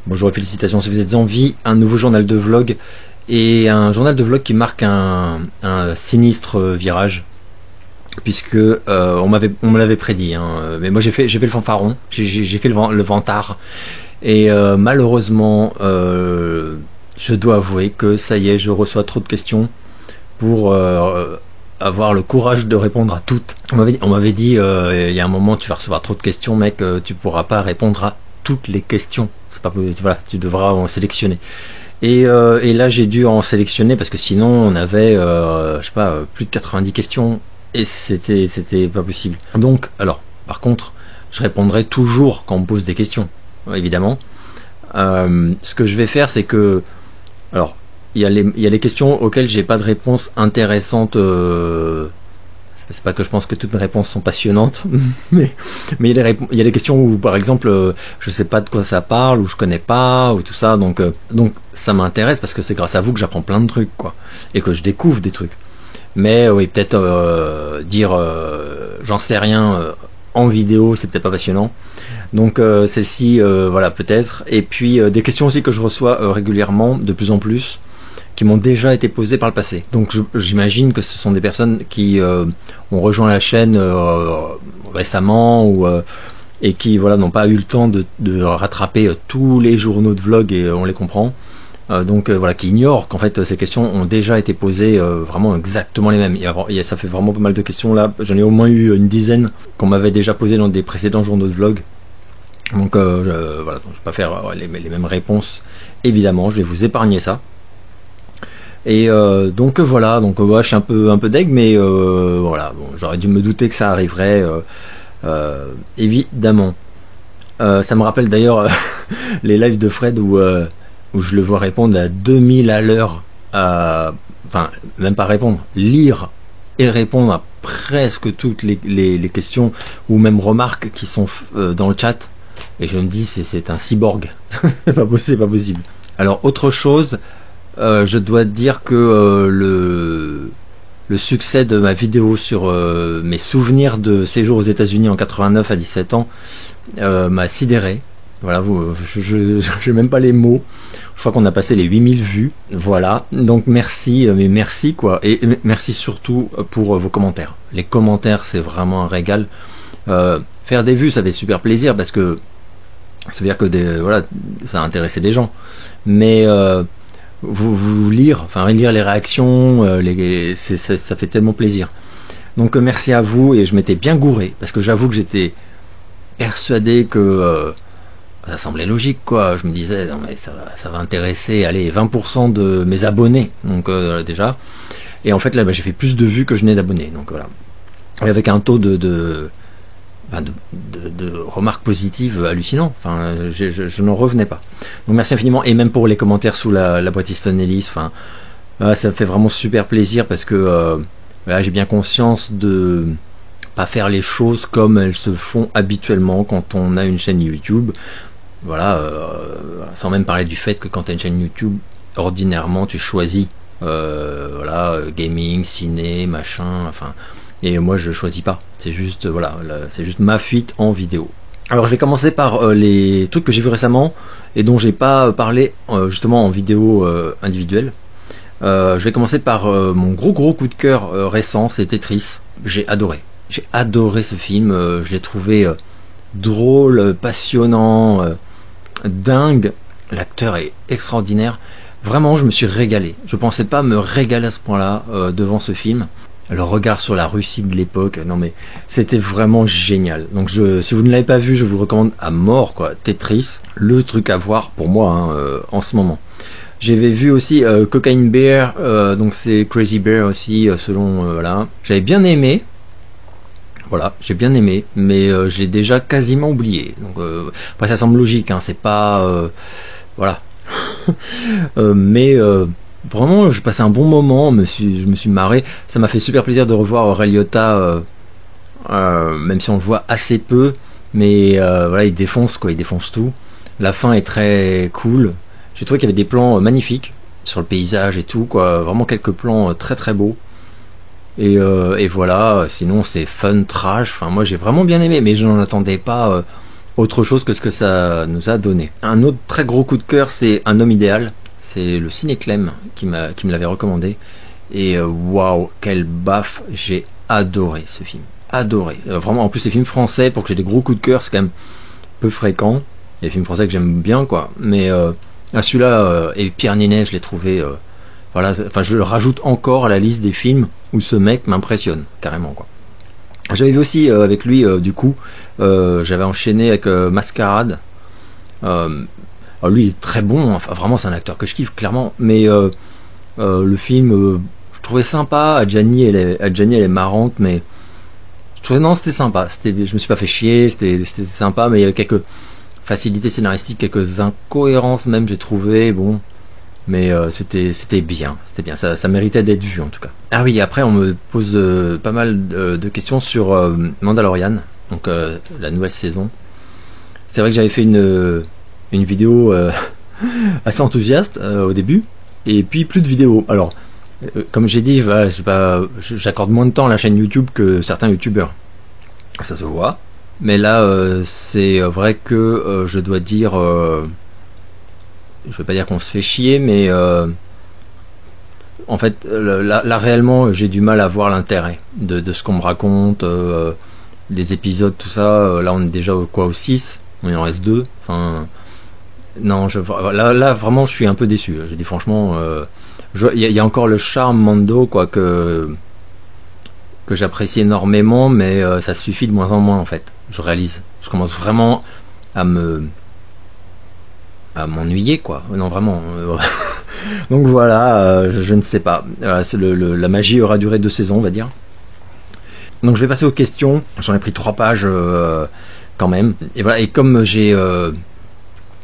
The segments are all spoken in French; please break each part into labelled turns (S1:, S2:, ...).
S1: Bonjour et félicitations si vous êtes en vie, un nouveau journal de vlog, et un journal de vlog qui marque un sinistre virage, puisque on me l'avait prédit, hein, mais moi j'ai fait le fanfaron, j'ai fait le vantard, et malheureusement je dois avouer que ça y est, je reçois trop de questions pour avoir le courage de répondre à toutes. On m'avait dit il y a un moment, tu vas recevoir trop de questions mec, tu pourras pas répondre à toutes les questions, c'est pas possible, voilà, tu devras en sélectionner. Et là j'ai dû en sélectionner parce que sinon on avait je sais pas, plus de 90 questions et c'était pas possible. Donc alors par contre je répondrai toujours quand on me pose des questions, évidemment. Ce que je vais faire, c'est que alors il y a les questions auxquelles j'ai pas de réponse intéressante. C'est pas que je pense que toutes mes réponses sont passionnantes, mais il y a des questions où par exemple je sais pas de quoi ça parle, ou je connais pas, ou tout ça, donc ça m'intéresse parce que c'est grâce à vous que j'apprends plein de trucs, quoi, et que je découvre des trucs. Mais oui, peut-être dire j'en sais rien en vidéo, c'est peut-être pas passionnant. Donc celle-ci, voilà, peut-être. Et puis des questions aussi que je reçois régulièrement, de plus en plus, qui m'ont déjà été posées par le passé. Donc j'imagine que ce sont des personnes qui ont rejoint la chaîne récemment, et qui voilà n'ont pas eu le temps de rattraper tous les journaux de vlog, et on les comprend. Donc voilà, qui ignorent qu'en fait ces questions ont déjà été posées, vraiment exactement les mêmes. Ça fait vraiment pas mal de questions là, j'en ai au moins eu une dizaine qu'on m'avait déjà posées dans des précédents journaux de vlog. Donc voilà, je vais pas faire les mêmes réponses, évidemment, je vais vous épargner ça. Et donc voilà, donc ouais, je suis un peu deg, mais voilà, bon, j'aurais dû me douter que ça arriverait, évidemment. Ça me rappelle d'ailleurs les lives de Fred où je le vois répondre à 2000 à l'heure, enfin même pas répondre, lire et répondre à presque toutes les questions ou même remarques qui sont dans le chat, et je me dis c'est un cyborg. c'est pas possible. Alors autre chose, je dois dire que le succès de ma vidéo sur mes souvenirs de séjour aux États-Unis en 89 à 17 ans m'a sidéré. Voilà, j'ai même pas les mots. Je crois qu'on a passé les 8000 vues. Voilà, donc merci, mais merci quoi. Et merci surtout pour vos commentaires. Les commentaires, c'est vraiment un régal. Faire des vues, ça fait super plaisir parce que ça veut dire que voilà, ça a intéressé des gens. Mais vous lire les réactions, ça fait tellement plaisir. Donc merci à vous, et je m'étais bien gouré parce que j'avoue que j'étais persuadé que ça semblait logique, quoi. Je me disais non mais ça va intéresser, allez, 20% de mes abonnés, donc déjà. Et en fait là j'ai fait plus de vues que je n'ai d'abonnés, donc voilà. Et avec un taux de remarques positives hallucinant. Enfin, je n'en revenais pas. Donc merci infiniment, et même pour les commentaires sous la boîte Easton Ellis. Enfin, ça me fait vraiment super plaisir parce que voilà, j'ai bien conscience de pas faire les choses comme elles se font habituellement quand on a une chaîne YouTube. Voilà, sans même parler du fait que quand tu as une chaîne YouTube, ordinairement tu choisis voilà, gaming, ciné, machin, enfin. Et moi je choisis pas, c'est juste voilà, c'est juste ma fuite en vidéo. Alors je vais commencer par les trucs que j'ai vu récemment et dont j'ai pas parlé justement en vidéo individuelle. Je vais commencer par mon gros coup de cœur récent, c'est Tetris. J'ai adoré ce film, je l'ai trouvé drôle, passionnant, dingue. L'acteur est extraordinaire. Vraiment, je me suis régalé. Je pensais pas me régaler à ce point-là devant ce film. Le regard sur la Russie de l'époque, non mais c'était vraiment génial. Donc si vous ne l'avez pas vu, je vous recommande à mort, quoi. Tetris, le truc à voir pour moi, hein, en ce moment. J'avais vu aussi Cocaine Bear, donc c'est Crazy Bear aussi, selon voilà. J'avais bien aimé. Voilà, j'ai bien aimé, mais je l'ai déjà quasiment oublié. Donc après ça semble logique, hein, c'est pas voilà. Mais vraiment, j'ai passé un bon moment, je me suis marré. Ça m'a fait super plaisir de revoir Ray Liotta, même si on le voit assez peu, mais voilà, il défonce quoi, il défonce tout. La fin est très cool. J'ai trouvé qu'il y avait des plans magnifiques sur le paysage et tout, quoi. Vraiment quelques plans très très beaux. Et voilà, sinon c'est fun, trash. Enfin, moi j'ai vraiment bien aimé, mais je n'en attendais pas autre chose que ce que ça nous a donné. Un autre très gros coup de cœur, c'est Un homme idéal. C'est le Ciné Clem qui me l'avait recommandé. Et waouh, quelle baffe, j'ai adoré ce film. Adoré. Vraiment, en plus les films français, pour que j'ai des gros coups de cœur, c'est quand même peu fréquent. Il y a des films français que j'aime bien, quoi. Mais celui-là, et Pierre Ninet, je l'ai trouvé... voilà, enfin, je le rajoute encore à la liste des films où ce mec m'impressionne, carrément, quoi. J'avais vu aussi avec lui, du coup, j'avais enchaîné avec Mascarade. Alors lui, il est très bon, enfin, vraiment, c'est un acteur que je kiffe, clairement. Mais le film, je trouvais sympa. Adjani, elle est marrante, mais je trouvais, non, c'était sympa. Je me suis pas fait chier, c'était sympa, mais il y avait quelques facilités scénaristiques, quelques incohérences même, j'ai trouvé, bon. Mais c'était bien, ça méritait d'être vu en tout cas. Ah oui, après on me pose pas mal de questions sur Mandalorian, donc la nouvelle saison. C'est vrai que j'avais fait une vidéo assez enthousiaste au début, et puis plus de vidéos. Alors, comme j'ai dit, voilà, j'accorde moins de temps à la chaîne YouTube que certains youtubeurs. Ça se voit. Mais là, c'est vrai que je dois dire... je veux pas dire qu'on se fait chier, mais en fait, là réellement, j'ai du mal à voir l'intérêt de ce qu'on me raconte, les épisodes, tout ça. Là, on est déjà au 6, il en reste 2. Enfin, non, là, vraiment, je suis un peu déçu. J'ai dit franchement, il y a encore le charme Mando, quoi, que j'apprécie énormément, mais ça suffit de moins en moins, en fait. Je réalise. Je commence vraiment à m'ennuyer, quoi. Non, vraiment. Donc voilà, je ne sais pas. Voilà, la magie aura duré 2 saisons, on va dire. Donc je vais passer aux questions. J'en ai pris 3 pages quand même. Et voilà. Et comme j'ai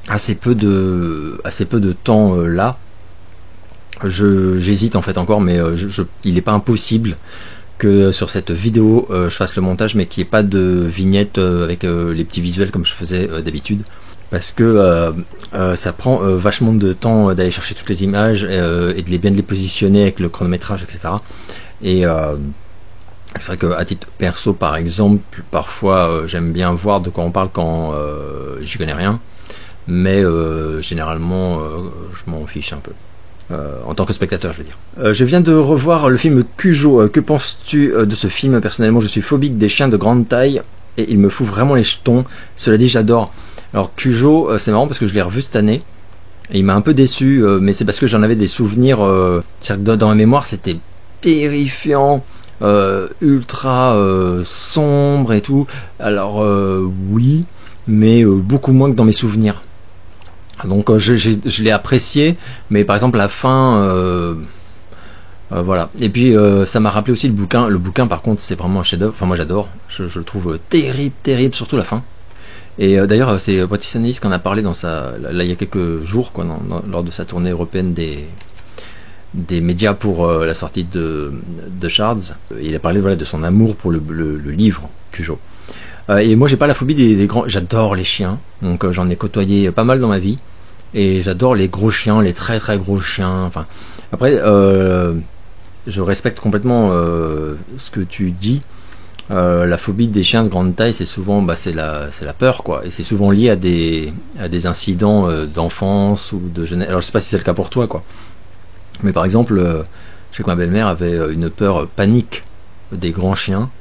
S1: assez peu de temps là, j'hésite en fait encore, mais il n'est pas impossible que sur cette vidéo je fasse le montage, mais qu'il n'y ait pas de vignette avec les petits visuels comme je faisais d'habitude. Parce que ça prend vachement de temps d'aller chercher toutes les images et de bien les positionner avec le chronométrage, etc. Et c'est vrai qu'à titre perso, par exemple, parfois j'aime bien voir de quoi on parle quand j'y connais rien, mais généralement je m'en fiche un peu. En tant que spectateur, je veux dire. Je viens de revoir le film Cujo. Que penses-tu de ce film? Personnellement, je suis phobique des chiens de grande taille et il me fout vraiment les jetons. Cela dit, j'adore. Alors Cujo, c'est marrant parce que je l'ai revu cette année et il m'a un peu déçu, mais c'est parce que j'en avais des souvenirs. Dans ma mémoire, c'était terrifiant, ultra sombre et tout. Alors oui, mais beaucoup moins que dans mes souvenirs. Donc je l'ai apprécié, mais par exemple la fin, voilà. Et puis ça m'a rappelé aussi le bouquin. Le bouquin, par contre, c'est vraiment un chef-d'œuvre. Enfin, moi j'adore. Je le trouve terrible, surtout la fin. Et d'ailleurs, c'est Bret Easton Ellis qui en a parlé là il y a quelques jours, quoi, lors de sa tournée européenne des médias pour la sortie de Shards. Il a parlé, voilà, de son amour pour le livre Cujo. Et moi, j'ai pas la phobie des grands. J'adore les chiens, donc j'en ai côtoyé pas mal dans ma vie, et j'adore les gros chiens, les très très gros chiens. Enfin, après, je respecte complètement ce que tu dis. La phobie des chiens de grande taille, c'est souvent, c'est la peur, quoi, et c'est souvent lié à des incidents d'enfance ou de jeunesse. Alors je sais pas si c'est le cas pour toi, quoi, mais par exemple, je sais que ma belle-mère avait une peur panique des grands chiens,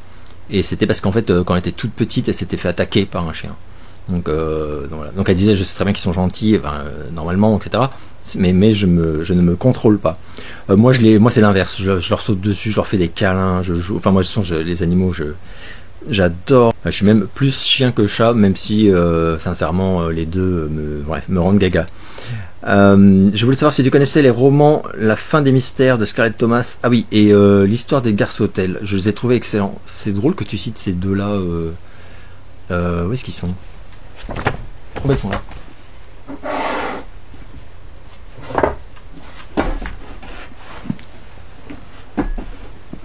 S1: et c'était parce qu'en fait, quand elle était toute petite, elle s'était fait attaquer par un chien. Donc voilà. Donc elle disait, je sais très bien qu'ils sont gentils, normalement, etc. Mais je ne me contrôle pas. Moi c'est l'inverse. Je leur saute dessus, je leur fais des câlins, je joue. Enfin moi les animaux, j'adore. Je suis même plus chien que chat, même si sincèrement les deux me rendent gaga. Je voulais savoir si tu connaissais les romans La fin des mystères de Scarlett Thomas. Ah oui, et l'histoire des garces hôtels. Je les ai trouvés excellents. C'est drôle que tu cites ces deux-là. Où est-ce qu'ils sont? Oh, ils sont là.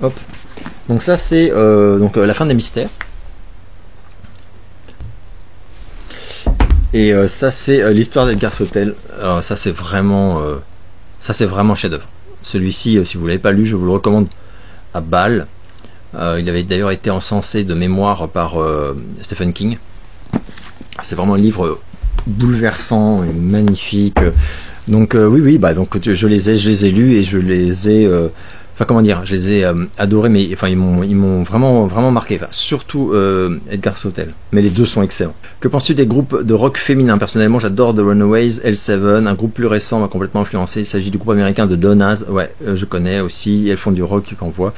S1: Hop. Donc ça c'est La fin des mystères. Et ça c'est l'histoire d'Edgar Sautel. Alors ça c'est vraiment chef-d'œuvre. Celui-ci, si vous l'avez pas lu, je vous le recommande à balle. Il avait d'ailleurs été encensé de mémoire par Stephen King. C'est vraiment un livre bouleversant et magnifique. Donc oui, bah donc je les ai lus et je les ai, enfin comment dire, je les ai adorés, mais enfin ils m'ont vraiment marqué. Enfin, surtout Edgar Sautel. Mais les deux sont excellents. Que penses-tu des groupes de rock féminin? Personnellement, j'adore The Runaways, L7, un groupe plus récent m'a complètement influencé. Il s'agit du groupe américain de Donnas. Ouais, je connais aussi. Elles font du rock qu'on voit.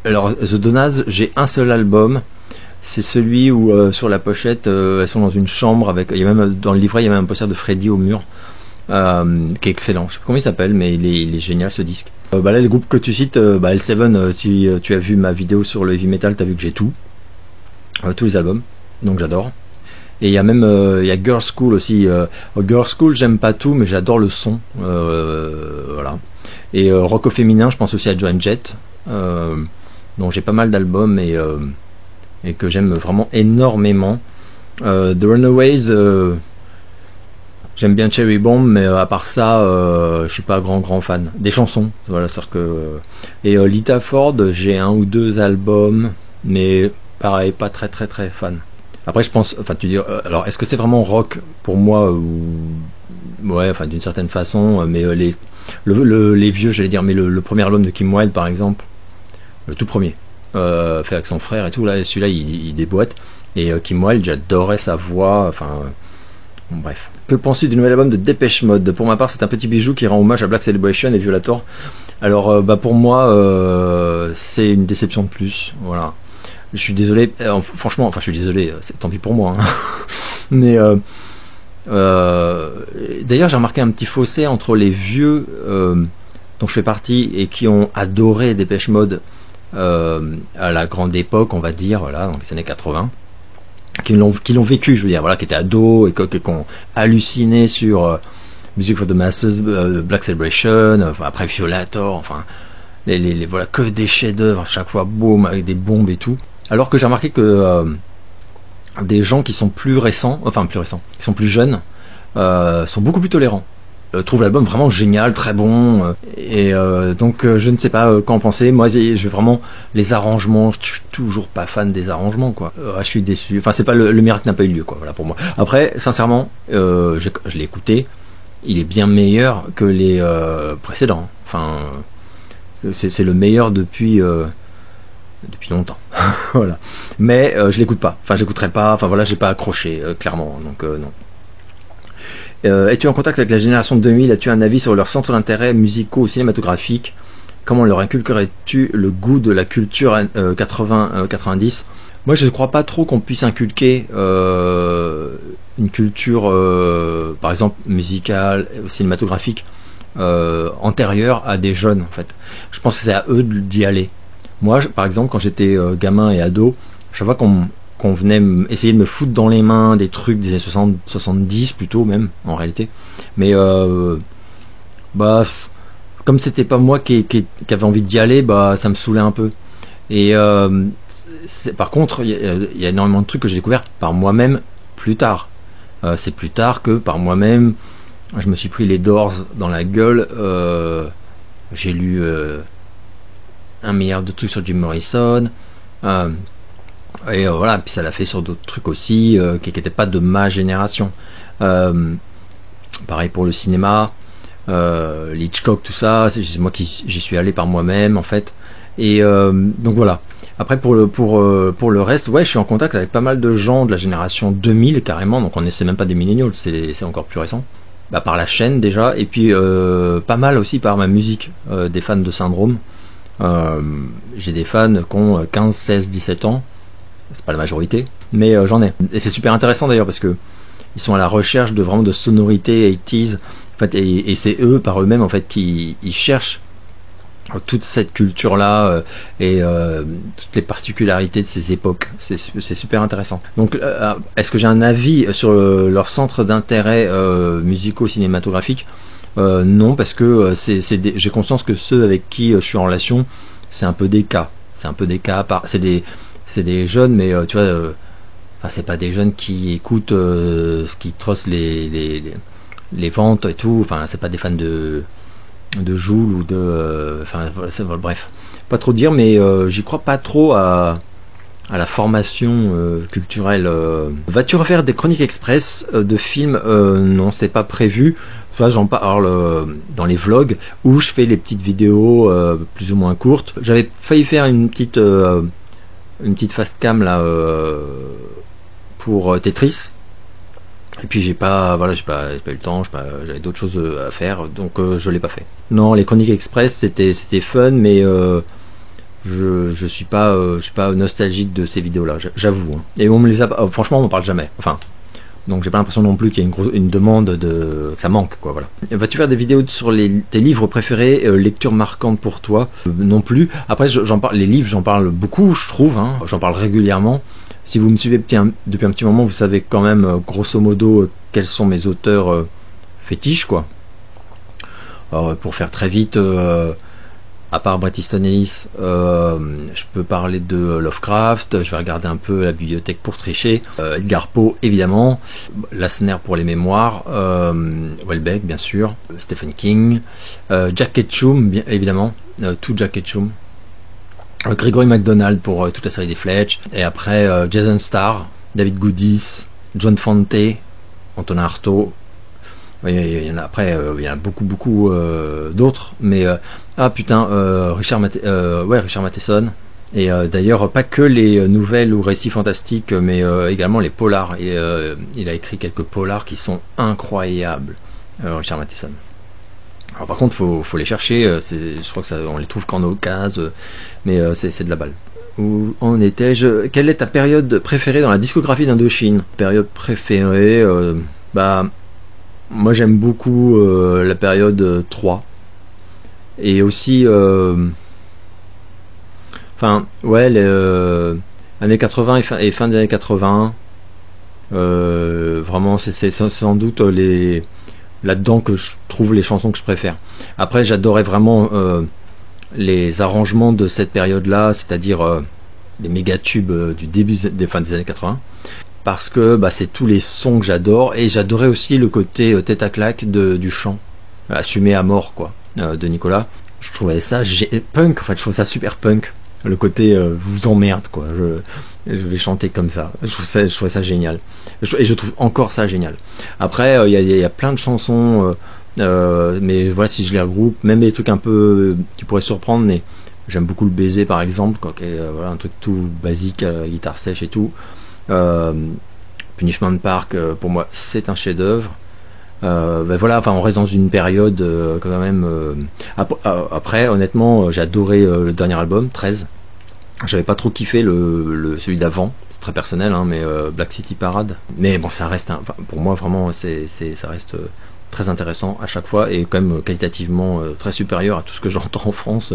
S1: Alors The Donnas, j'ai un seul album. C'est celui où sur la pochette elles sont dans une chambre avec, il y a même dans le livret il y a même un poster de Freddy au mur qui est excellent. Je sais pas comment il s'appelle mais il est génial ce disque. Là les groupes que tu cites, L7, si tu as vu ma vidéo sur le heavy metal, t'as vu que j'ai tous les albums, donc j'adore. Et il y a même il y a Girls School aussi. Girls School j'aime pas tout mais j'adore le son. Voilà. Et rock au féminin, je pense aussi à Joan Jett. Donc j'ai pas mal d'albums et que j'aime vraiment énormément. The Runaways, j'aime bien Cherry Bomb, mais à part ça, je suis pas grand fan. Des chansons, voilà, c'est que. Et Lita Ford, j'ai un ou deux albums, mais pareil, pas très fan. Après, je pense, enfin, tu dis, alors, est-ce que c'est vraiment rock pour moi ou ouais, enfin, d'une certaine façon, mais les vieux, j'allais dire, mais le premier album de Kim Wilde, par exemple, le tout premier. Fait avec son frère et tout, là celui-là il déboîte, et Kim Wilde, j'adorais sa voix, enfin bon, bref. Que penses-tu du nouvel album de Depeche Mode? Pour ma part, c'est un petit bijou qui rend hommage à Black Celebration et Violator. Alors pour moi c'est une déception de plus, voilà. Je suis désolé, franchement, enfin je suis désolé, tant pis pour moi hein. Mais d'ailleurs j'ai remarqué un petit fossé entre les vieux dont je fais partie et qui ont adoré Depeche Mode à la grande époque, on va dire, voilà, dans les années 80, qui l'ont vécu, je veux dire, voilà, qui étaient ados et qui ont halluciné sur Music for the Masses, Black Celebration, enfin, après Violator, enfin, les voilà, que des chefs-d'œuvre à chaque fois, boum, avec des bombes et tout. Alors que j'ai remarqué que des gens qui sont plus récents, qui sont plus jeunes, sont beaucoup plus tolérants. Trouve l'album vraiment génial, très bon, et donc je ne sais pas quoi en penser. Moi je vraiment les arrangements, je suis toujours pas fan des arrangements quoi. Je suis déçu, enfin c'est pas le miracle n'a pas eu lieu quoi, voilà pour moi. Après sincèrement je l'ai écouté, il est bien meilleur que les précédents, enfin c'est le meilleur depuis longtemps. Voilà, mais je l'écoute pas, enfin j'écouterai pas, enfin voilà, j'ai pas accroché clairement, donc non. Es-tu en contact avec la génération 2000? As-tu un avis sur leurs centres d'intérêt musicaux ou cinématographiques? Comment leur inculquerais-tu le goût de la culture 80-90? Moi je ne crois pas trop qu'on puisse inculquer une culture par exemple musicale ou cinématographique antérieure à des jeunes en fait. Je pense que c'est à eux d'y aller. Moi par exemple quand j'étais gamin et ado, chaque fois qu'on venait essayer de me foutre dans les mains des trucs des années 60, 70 plutôt même en réalité, mais bah comme c'était pas moi qui avait envie d'y aller, bah ça me saoulait un peu. Et par contre il y a énormément de trucs que j'ai découvert par moi-même plus tard. C'est plus tard que par moi-même je me suis pris les Doors dans la gueule, j'ai lu un milliard de trucs sur Jim Morrison, et voilà, puis ça l'a fait sur d'autres trucs aussi qui n'étaient pas de ma génération. Pareil pour le cinéma, Hitchcock, tout ça, c'est moi qui j'y suis allé par moi-même en fait. Et donc voilà. Après pour le reste, ouais, je suis en contact avec pas mal de gens de la génération 2000 carrément, donc on essaie même pas des millennials, c'est encore plus récent. Bah, par la chaîne déjà, et puis pas mal aussi par ma musique, des fans de Syndrome. J'ai des fans qui ont 15, 16, 17 ans. C'est pas la majorité, mais j'en ai. Et c'est super intéressant d'ailleurs parce que ils sont à la recherche de vraiment de sonorités 80s, en fait, et c'est eux par eux-mêmes en fait qui ils cherchent toute cette culture là et toutes les particularités de ces époques. C'est super intéressant. Donc est-ce que j'ai un avis sur leur centre d'intérêt musicaux cinématographiques? Non, parce que j'ai conscience que ceux avec qui je suis en relation, c'est un peu des cas. C'est des jeunes, mais tu vois, enfin c'est pas des jeunes qui écoutent ce qui trosse les ventes et tout. Enfin c'est pas des fans de Joule ou de, enfin bref, pas trop dire, mais j'y crois pas trop à à la formation culturelle. Vas-tu refaire des chroniques express de films? Non, c'est pas prévu. Soit j'en parle dans les vlogs où je fais les petites vidéos plus ou moins courtes. J'avais failli faire une petite fast cam là pour Tetris. Et puis j'ai pas eu le temps, j'avais d'autres choses à faire, donc je l'ai pas fait. Non, les chroniques express c'était fun, mais je suis pas nostalgique de ces vidéos là, j'avoue. Hein. Et on me les a, franchement on m'en parle jamais. Enfin, donc j'ai pas l'impression non plus qu'il y ait une demande que ça manque quoi, voilà. Vas-tu faire des vidéos sur tes livres préférés, lectures marquantes pour toi? Non plus. Après les livres j'en parle beaucoup, je trouve, hein. J'en parle régulièrement. Si vous me suivez depuis un petit moment, vous savez quand même grosso modo quels sont mes auteurs fétiches quoi. Alors, pour faire très vite, à part Bret Easton Ellis, je peux parler de Lovecraft, je vais regarder un peu la bibliothèque pour tricher, Edgar Poe évidemment, Lassner pour les mémoires, Houellebecq bien sûr, Stephen King, Jack Ketchum bien évidemment, tout Jack Ketchum, Gregory MacDonald pour toute la série des Fletch, et après Jason Starr, David Goodis, John Fante, Antonin Artaud. Il y en a après, il y en a beaucoup d'autres, mais Richard Matheson. Et d'ailleurs pas que les nouvelles ou récits fantastiques, mais également les polars. Et il a écrit quelques polars qui sont incroyables, Richard Matheson. Alors par contre faut les chercher, je crois que on les trouve qu'en occasion, mais c'est de la balle. Où en étais-je? Quelle est ta période préférée dans la discographie d'Indochine? Période préférée, moi j'aime beaucoup la période 3 et aussi les années 80 et fin des années 80, vraiment c'est sans doute là-dedans que je trouve les chansons que je préfère. Après j'adorais vraiment les arrangements de cette période-là, c'est-à-dire les méga tubes du début des années 80. Parce que c'est tous les sons que j'adore, et j'adorais aussi le côté tête à claque du chant assumé à mort quoi, de Nicolas. Je trouvais ça punk, en fait, je trouve ça super punk, le côté vous emmerde quoi, je vais chanter comme ça, je trouvais ça génial, et je trouve encore ça génial. Après il y a plein de chansons, mais voilà, si je les regroupe, même des trucs un peu qui pourraient surprendre, mais j'aime beaucoup Le Baiser par exemple quoi, voilà, un truc tout basique, guitare sèche et tout. Punishment Park, pour moi c'est un chef-d'œuvre. Voilà, enfin on reste dans une période quand même. Après honnêtement j'ai adoré le dernier album 13. J'avais pas trop kiffé celui d'avant, c'est très personnel hein, mais Black City Parade. Mais bon, ça reste pour moi vraiment ça reste très intéressant à chaque fois, et quand même qualitativement très supérieur à tout ce que j'entends en France,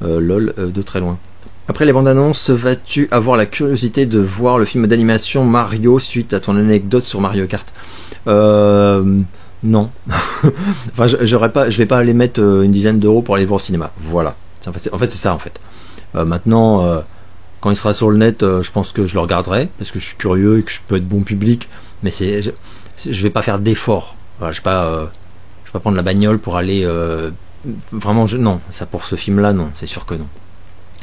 S1: de très loin. Après les bandes annonces, vas-tu avoir la curiosité de voir le film d'animation Mario suite à ton anecdote sur Mario Kart? Non. Enfin, je vais pas aller mettre une dizaine d'euros pour aller voir au cinéma. Voilà. En fait, c'est ça en fait. Maintenant, quand il sera sur le net, je pense que je le regarderai parce que je suis curieux et que je peux être bon public. Mais je vais pas faire d'efforts. Voilà, je vais pas prendre la bagnole pour aller. Vraiment, non. Ça pour ce film-là, non. C'est sûr que non.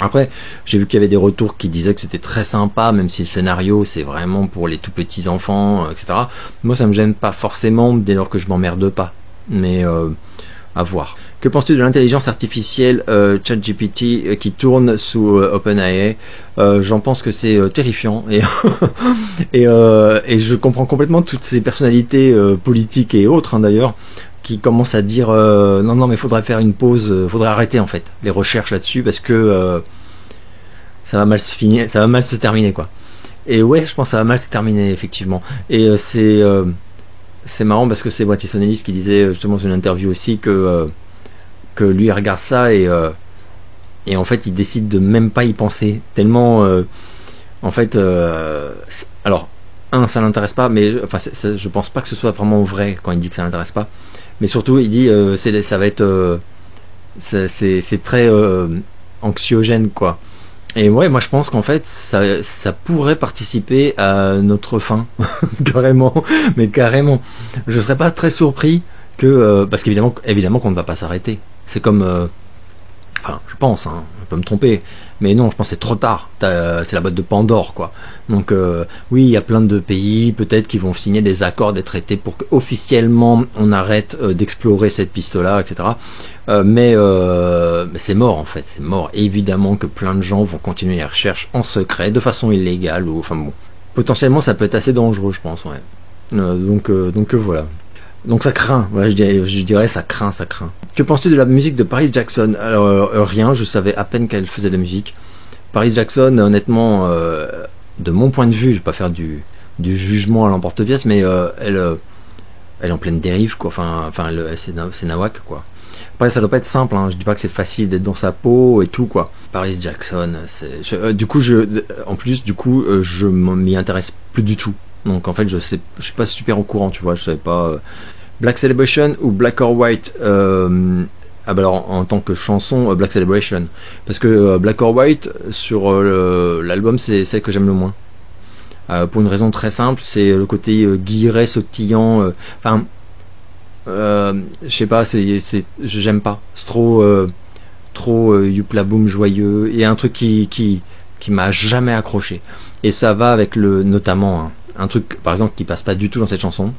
S1: Après, j'ai vu qu'il y avait des retours qui disaient que c'était très sympa, même si le scénario c'est vraiment pour les tout petits enfants, etc. Moi ça me gêne pas forcément dès lors que je m'emmerde pas, mais à voir. Que penses-tu de l'intelligence artificielle ChatGPT qui tourne sous OpenAI? J'en pense que c'est terrifiant, et et je comprends complètement toutes ces personnalités politiques et autres hein, d'ailleurs, qui commence à dire non mais faudrait faire une pause, faudrait arrêter en fait les recherches là-dessus parce que ça va mal se terminer quoi. Et ouais, je pense que ça va mal se terminer effectivement. Et c'est marrant parce que c'est Bret Easton Ellis qui disait justement dans une interview aussi que lui il regarde ça et en fait il décide de même pas y penser tellement en fait alors ça l'intéresse pas, mais enfin je pense pas que ce soit vraiment vrai quand il dit que ça l'intéresse pas. Mais surtout, il dit ça va être c'est très anxiogène quoi. Et ouais, moi je pense qu'en fait ça pourrait participer à notre fin carrément, mais carrément. Je serais pas très surpris que parce qu'évidemment qu'on ne va pas s'arrêter. C'est comme Enfin, je pense, hein, je peux me tromper, mais non, je pense que c'est trop tard. C'est la boîte de Pandore, quoi. Donc, oui, il y a plein de pays, peut-être, qui vont signer des accords, des traités pour qu'officiellement on arrête d'explorer cette piste-là, etc. Mais c'est mort, en fait, c'est mort. Et évidemment que plein de gens vont continuer les recherches en secret, de façon illégale, ou enfin bon. Potentiellement, ça peut être assez dangereux, je pense, ouais. Donc voilà. Donc ça craint, voilà, je dirais ça craint. Que penses-tu de la musique de Paris Jackson? Alors rien, je savais à peine qu'elle faisait de la musique. Paris Jackson, honnêtement, de mon point de vue, je vais pas faire du jugement à l'emporte-pièce, mais elle est en pleine dérive, quoi. C'est nawak, quoi. Après, ça doit pas être simple, hein. Je dis pas que c'est facile d'être dans sa peau et tout, quoi. Paris Jackson, je m'y intéresse plus du tout. Donc en fait, je suis pas super au courant, tu vois. Je savais pas Black Celebration ou Black or White. Alors en tant que chanson, Black Celebration, parce que Black or White sur l'album, c'est celle que j'aime le moins. Pour une raison très simple, c'est le côté guilleret, sautillant. Je sais pas, j'aime pas. C'est trop youpla boom joyeux. Il y a un truc qui m'a jamais accroché. Et ça va avec notamment, hein, un truc par exemple qui passe pas du tout dans cette chanson.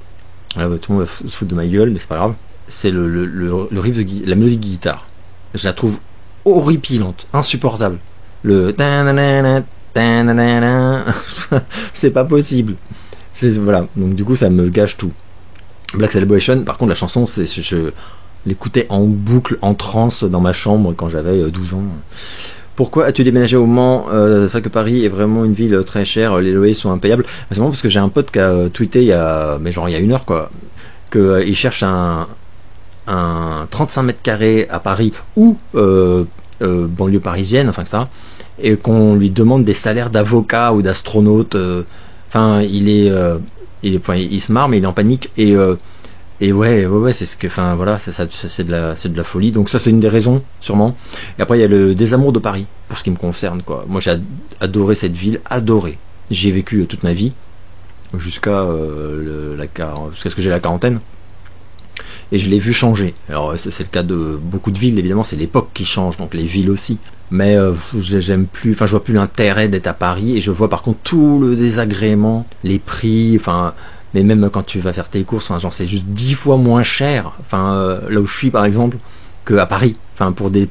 S1: Tout le monde va se foutre de ma gueule, mais c'est pas grave. C'est le riff la mélodie de guitare. Je la trouve horripilante, insupportable. Le c'est pas possible. Voilà, donc du coup ça me gâche tout. Black Celebration, par contre la chanson, je l'écoutais en boucle, en transe dans ma chambre quand j'avais 12 ans. Pourquoi as-tu déménagé au Mans? C'est vrai que Paris est vraiment une ville très chère, les loyers sont impayables. C'est vraiment parce que j'ai un pote qui a tweeté il y a 1 heure, quoi, qu'il cherche un 35 mètres carrés à Paris ou banlieue parisienne, enfin etc. Et qu'on lui demande des salaires d'avocat ou d'astronaute. Il se marre, mais il est en panique. Et ouais, c'est ce que, enfin voilà, c'est de la folie. Donc ça, c'est une des raisons, sûrement. Et après, il y a le désamour de Paris, pour ce qui me concerne, quoi. Moi, j'ai adoré cette ville, adoré. J'y ai vécu toute ma vie, jusqu'à ce que j'ai la quarantaine. Et je l'ai vu changer. Alors c'est le cas de beaucoup de villes, évidemment, c'est l'époque qui change, donc les villes aussi. Mais j'aime plus, je vois plus l'intérêt d'être à Paris, et je vois par contre tout le désagrément, les prix, mais même quand tu vas faire tes courses, c'est juste 10 fois moins cher, là où je suis par exemple, que à Paris, pour des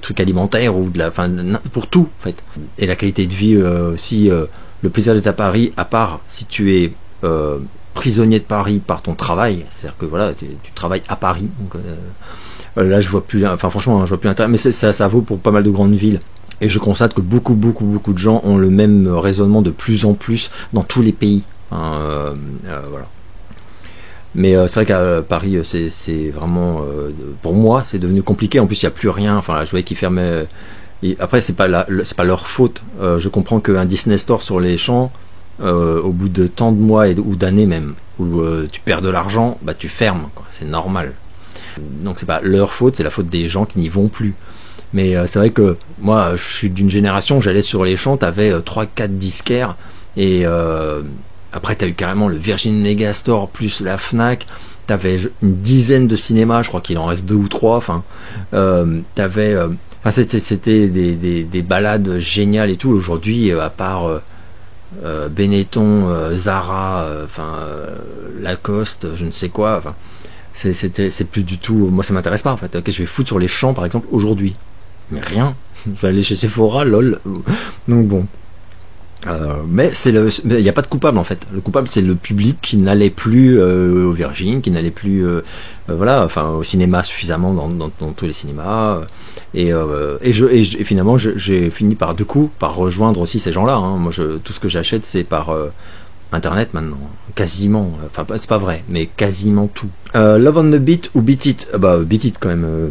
S1: trucs alimentaires ou pour tout en fait. Et la qualité de vie aussi, le plaisir d'être à Paris, à part si tu es prisonnier de Paris par ton travail, c'est-à-dire que voilà, tu travailles à Paris, donc là je vois plus, franchement, je vois plus l'intérêt, mais ça vaut pour pas mal de grandes villes. Et je constate que beaucoup de gens ont le même raisonnement de plus en plus dans tous les pays. Voilà. Mais c'est vrai qu'à Paris, c'est vraiment, pour moi, c'est devenu compliqué. En plus, il n'y a plus rien. Je voyais qu'ils fermaient. Et après, c'est pas leur faute. Je comprends qu'un Disney Store sur les champs, au bout de tant de mois ou d'années même, où tu perds de l'argent, tu fermes, quoi. C'est normal. Donc c'est pas leur faute, c'est la faute des gens qui n'y vont plus. Mais c'est vrai que moi, je suis d'une génération, j'allais sur les champs, t'avais 3-4 disquaires, et après t'as eu carrément le Virgin Megastore plus la Fnac, t'avais une dizaine de cinémas, je crois qu'il en reste 2 ou 3, c'était des balades géniales et tout. Aujourd'hui, à part Benetton, Zara, Lacoste, je ne sais quoi, c'est plus du tout, moi ça m'intéresse pas en fait. Qu'est-ce que je vais foutre sur les champs par exemple aujourd'hui? Mais rien. Je vais aller chez Sephora, lol. Donc bon. Mais il n'y a pas de coupable en fait. Le coupable c'est le public qui n'allait plus au Virgin, qui n'allait plus au cinéma suffisamment dans tous les cinémas. Et finalement j'ai fini par rejoindre aussi ces gens-là. Hein. Moi tout ce que j'achète c'est par Internet maintenant, quasiment. C'est pas vrai, mais quasiment tout. Love on the Beat ou Beat It? Beat It quand même.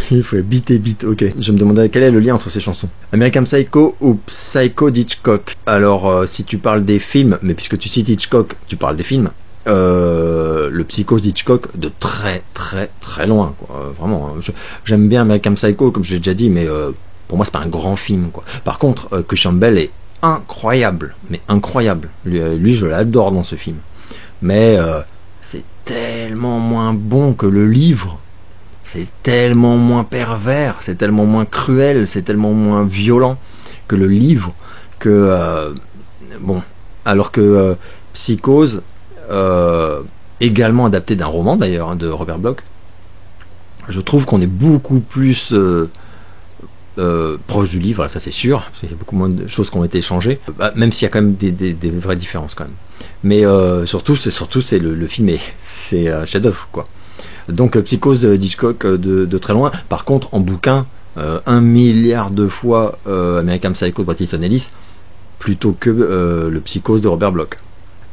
S1: Il faut beat, ok. Je me demandais quel est le lien entre ces chansons. American Psycho ou Psycho d'Hitchcock? Alors, si tu parles des films, mais puisque tu cites Hitchcock, tu parles des films, le Psycho d'Hitchcock de très très très loin, quoi. Vraiment, j'aime bien American Psycho, comme je l'ai déjà dit, mais pour moi c'est pas un grand film, quoi. Par contre, Christian Bale est incroyable, mais incroyable. Lui je l'adore dans ce film. Mais c'est tellement moins bon que le livre. c'est tellement moins pervers, c'est tellement moins cruel, c'est tellement moins violent que le livre, que bon, alors que Psychose, également adapté d'un roman d'ailleurs, hein, de Robert Bloch, je trouve qu'on est beaucoup plus proche du livre, ça c'est sûr, il y a beaucoup moins de choses qui ont été échangées, même s'il y a quand même des vraies différences quand même. Mais surtout c'est le film, c'est un chef-d'œuvre quoi. Donc Psychose d'Hitchcock de très loin. Par contre en bouquin, 1 milliard de fois American Psycho de Bret Easton Ellis plutôt que le Psychose de Robert Bloch.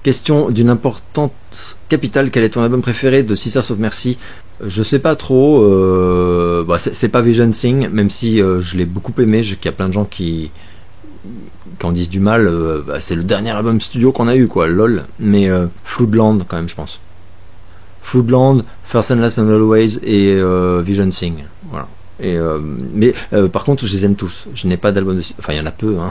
S1: Question d'une importance capitale, quel est ton album préféré de Sisters of Mercy? Je sais pas trop, c'est pas Vision Thing, même si je l'ai beaucoup aimé, qu'il y a plein de gens qui en disent du mal, c'est le dernier album studio qu'on a eu quoi, lol, mais Floodland quand même je pense. Floodland, First and Last and Always et Vision Thing, voilà. Et mais par contre je les aime tous, je n'ai pas d'album de, enfin il y en a peu hein,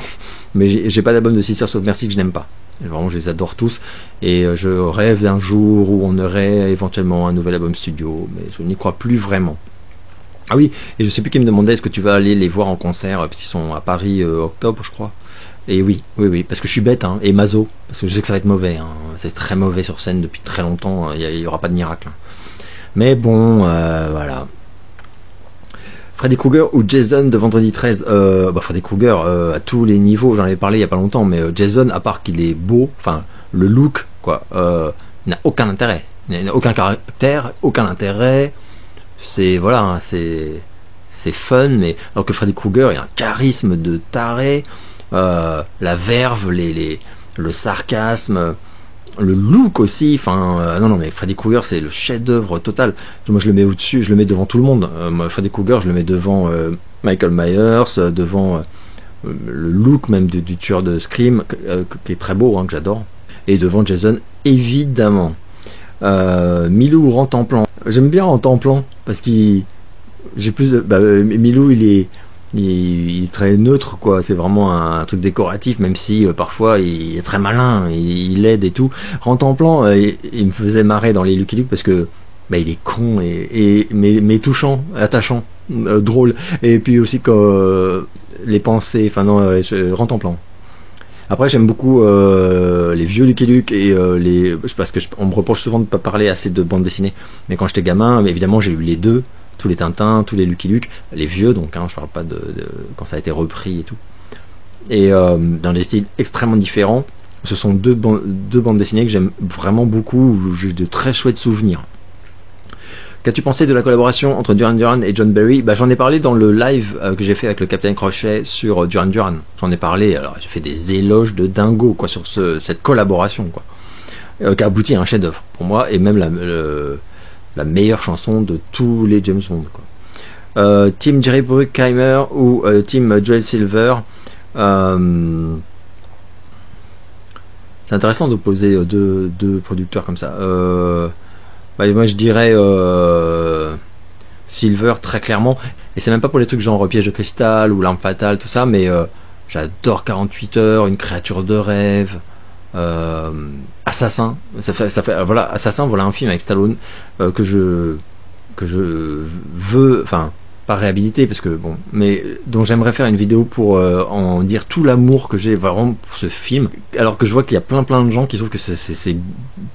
S1: mais j'ai pas d'album de Sisters of Mercy que je n'aime pas. Vraiment je les adore tous et je rêve d'un jour où on aurait éventuellement un nouvel album studio, mais je n'y crois plus vraiment. Ah oui, et je sais plus qui me demandait est-ce que tu vas aller les voir en concert, parce qu'ils sont à Paris octobre je crois. Et oui, parce que je suis bête hein, et maso, parce que je sais que ça va être mauvais hein. C'est très mauvais sur scène depuis très longtemps, il y aura pas de miracle. Mais bon voilà. Freddy Krueger ou Jason de Vendredi 13? Freddy Krueger à tous les niveaux, j'en avais parlé il y a pas longtemps, mais Jason, à part qu'il est beau, enfin le look quoi, n'a aucun intérêt, il n'a aucun caractère, aucun intérêt. C'est voilà, hein, c'est fun, mais alors que Freddy Krueger, il y a un charisme de taré, la verve, le sarcasme, le look aussi, enfin non mais Freddy Krueger c'est le chef-d'œuvre total. Moi je le mets au-dessus, je le mets devant tout le monde. Freddy Krueger je le mets devant Michael Myers, devant le look même du tueur de Scream qui est très beau, hein, que j'adore, et devant Jason évidemment. Milou Rantanplan, j'aime bien Rantanplan parce qu'il j'ai plus de Milou il est très neutre quoi, c'est vraiment un truc décoratif, même si parfois il est très malin, il aide et tout. Rantanplan il me faisait marrer dans les Lucky Luke parce que il est con mais touchant, attachant, drôle, et puis aussi que les pensées, enfin non, Rantanplan. Après j'aime beaucoup les vieux Lucky Luke et parce que on me reproche souvent de ne pas parler assez de bande dessinée, mais quand j'étais gamin évidemment j'ai eu les deux, tous les Tintins, tous les Lucky Luke, les vieux donc hein, je parle pas de quand ça a été repris et tout, et dans des styles extrêmement différents. Ce sont deux bandes dessinées que j'aime vraiment beaucoup, où j'ai de très chouettes souvenirs. Qu'as-tu pensé de la collaboration entre Duran Duran et John Barry? J'en ai parlé dans le live que j'ai fait avec le Captain Crochet sur Duran Duran. J'en ai parlé, alors j'ai fait des éloges de dingo quoi sur cette collaboration quoi, qui a abouti à un chef-d'œuvre pour moi, et même la meilleure chanson de tous les James Bond quoi. Team Jerry Bruckheimer ou Team Joel Silver? C'est intéressant d'opposer deux producteurs comme ça. Moi je dirais Silver très clairement, et c'est même pas pour les trucs genre Piège de cristal ou L'arme fatale tout ça, mais j'adore 48 heures, Une créature de rêve, Assassin, ça fait voilà, Assassin, voilà un film avec Stallone que je veux, enfin pas réhabiliter parce que bon, mais dont j'aimerais faire une vidéo pour en dire tout l'amour que j'ai vraiment pour ce film, alors que je vois qu'il y a plein de gens qui trouvent que c'est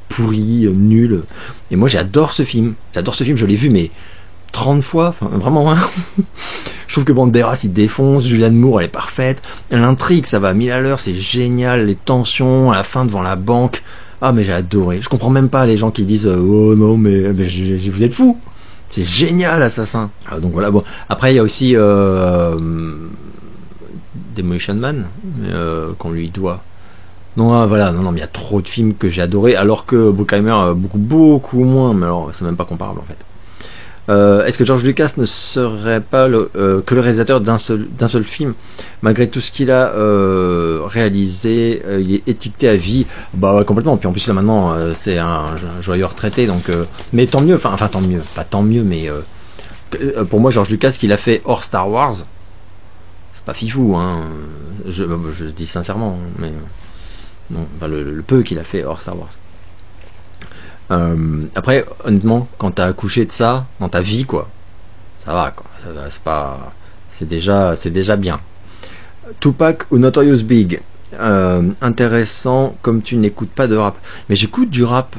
S1: pourri, nul, et moi j'adore ce film, je l'ai vu mais 30 fois, enfin vraiment hein. Je trouve que Banderas il défonce, Julianne Moore elle est parfaite, l'intrigue ça va à 1000 à l'heure, c'est génial, les tensions à la fin devant la banque, mais j'ai adoré. Je comprends même pas les gens qui disent oh non mais vous êtes fous. C'est génial, Assassin. Donc voilà, bon. Après, il y a aussi Demolition Man, qu'on lui doit. Non, voilà, non, mais il y a trop de films que j'ai adoré, alors que Bruckheimer beaucoup moins, mais alors c'est même pas comparable en fait. Est-ce que George Lucas ne serait pas que le réalisateur d'un seul film? Malgré tout ce qu'il a réalisé, il est étiqueté à vie. Complètement. Puis en plus là maintenant c'est un joyeux retraité, donc mais tant mieux, enfin tant mieux, pas tant mieux, mais pour moi George Lucas, qu'il a fait hors Star Wars, c'est pas fifou hein. Je dis sincèrement, mais non, le peu qu'il a fait hors Star Wars. Après honnêtement, quand t'as accouché de ça dans ta vie quoi, ça va quoi. C'est pas, c'est déjà bien. Tupac ou Notorious Big. Intéressant comme tu n'écoutes pas de rap. Mais j'écoute du rap.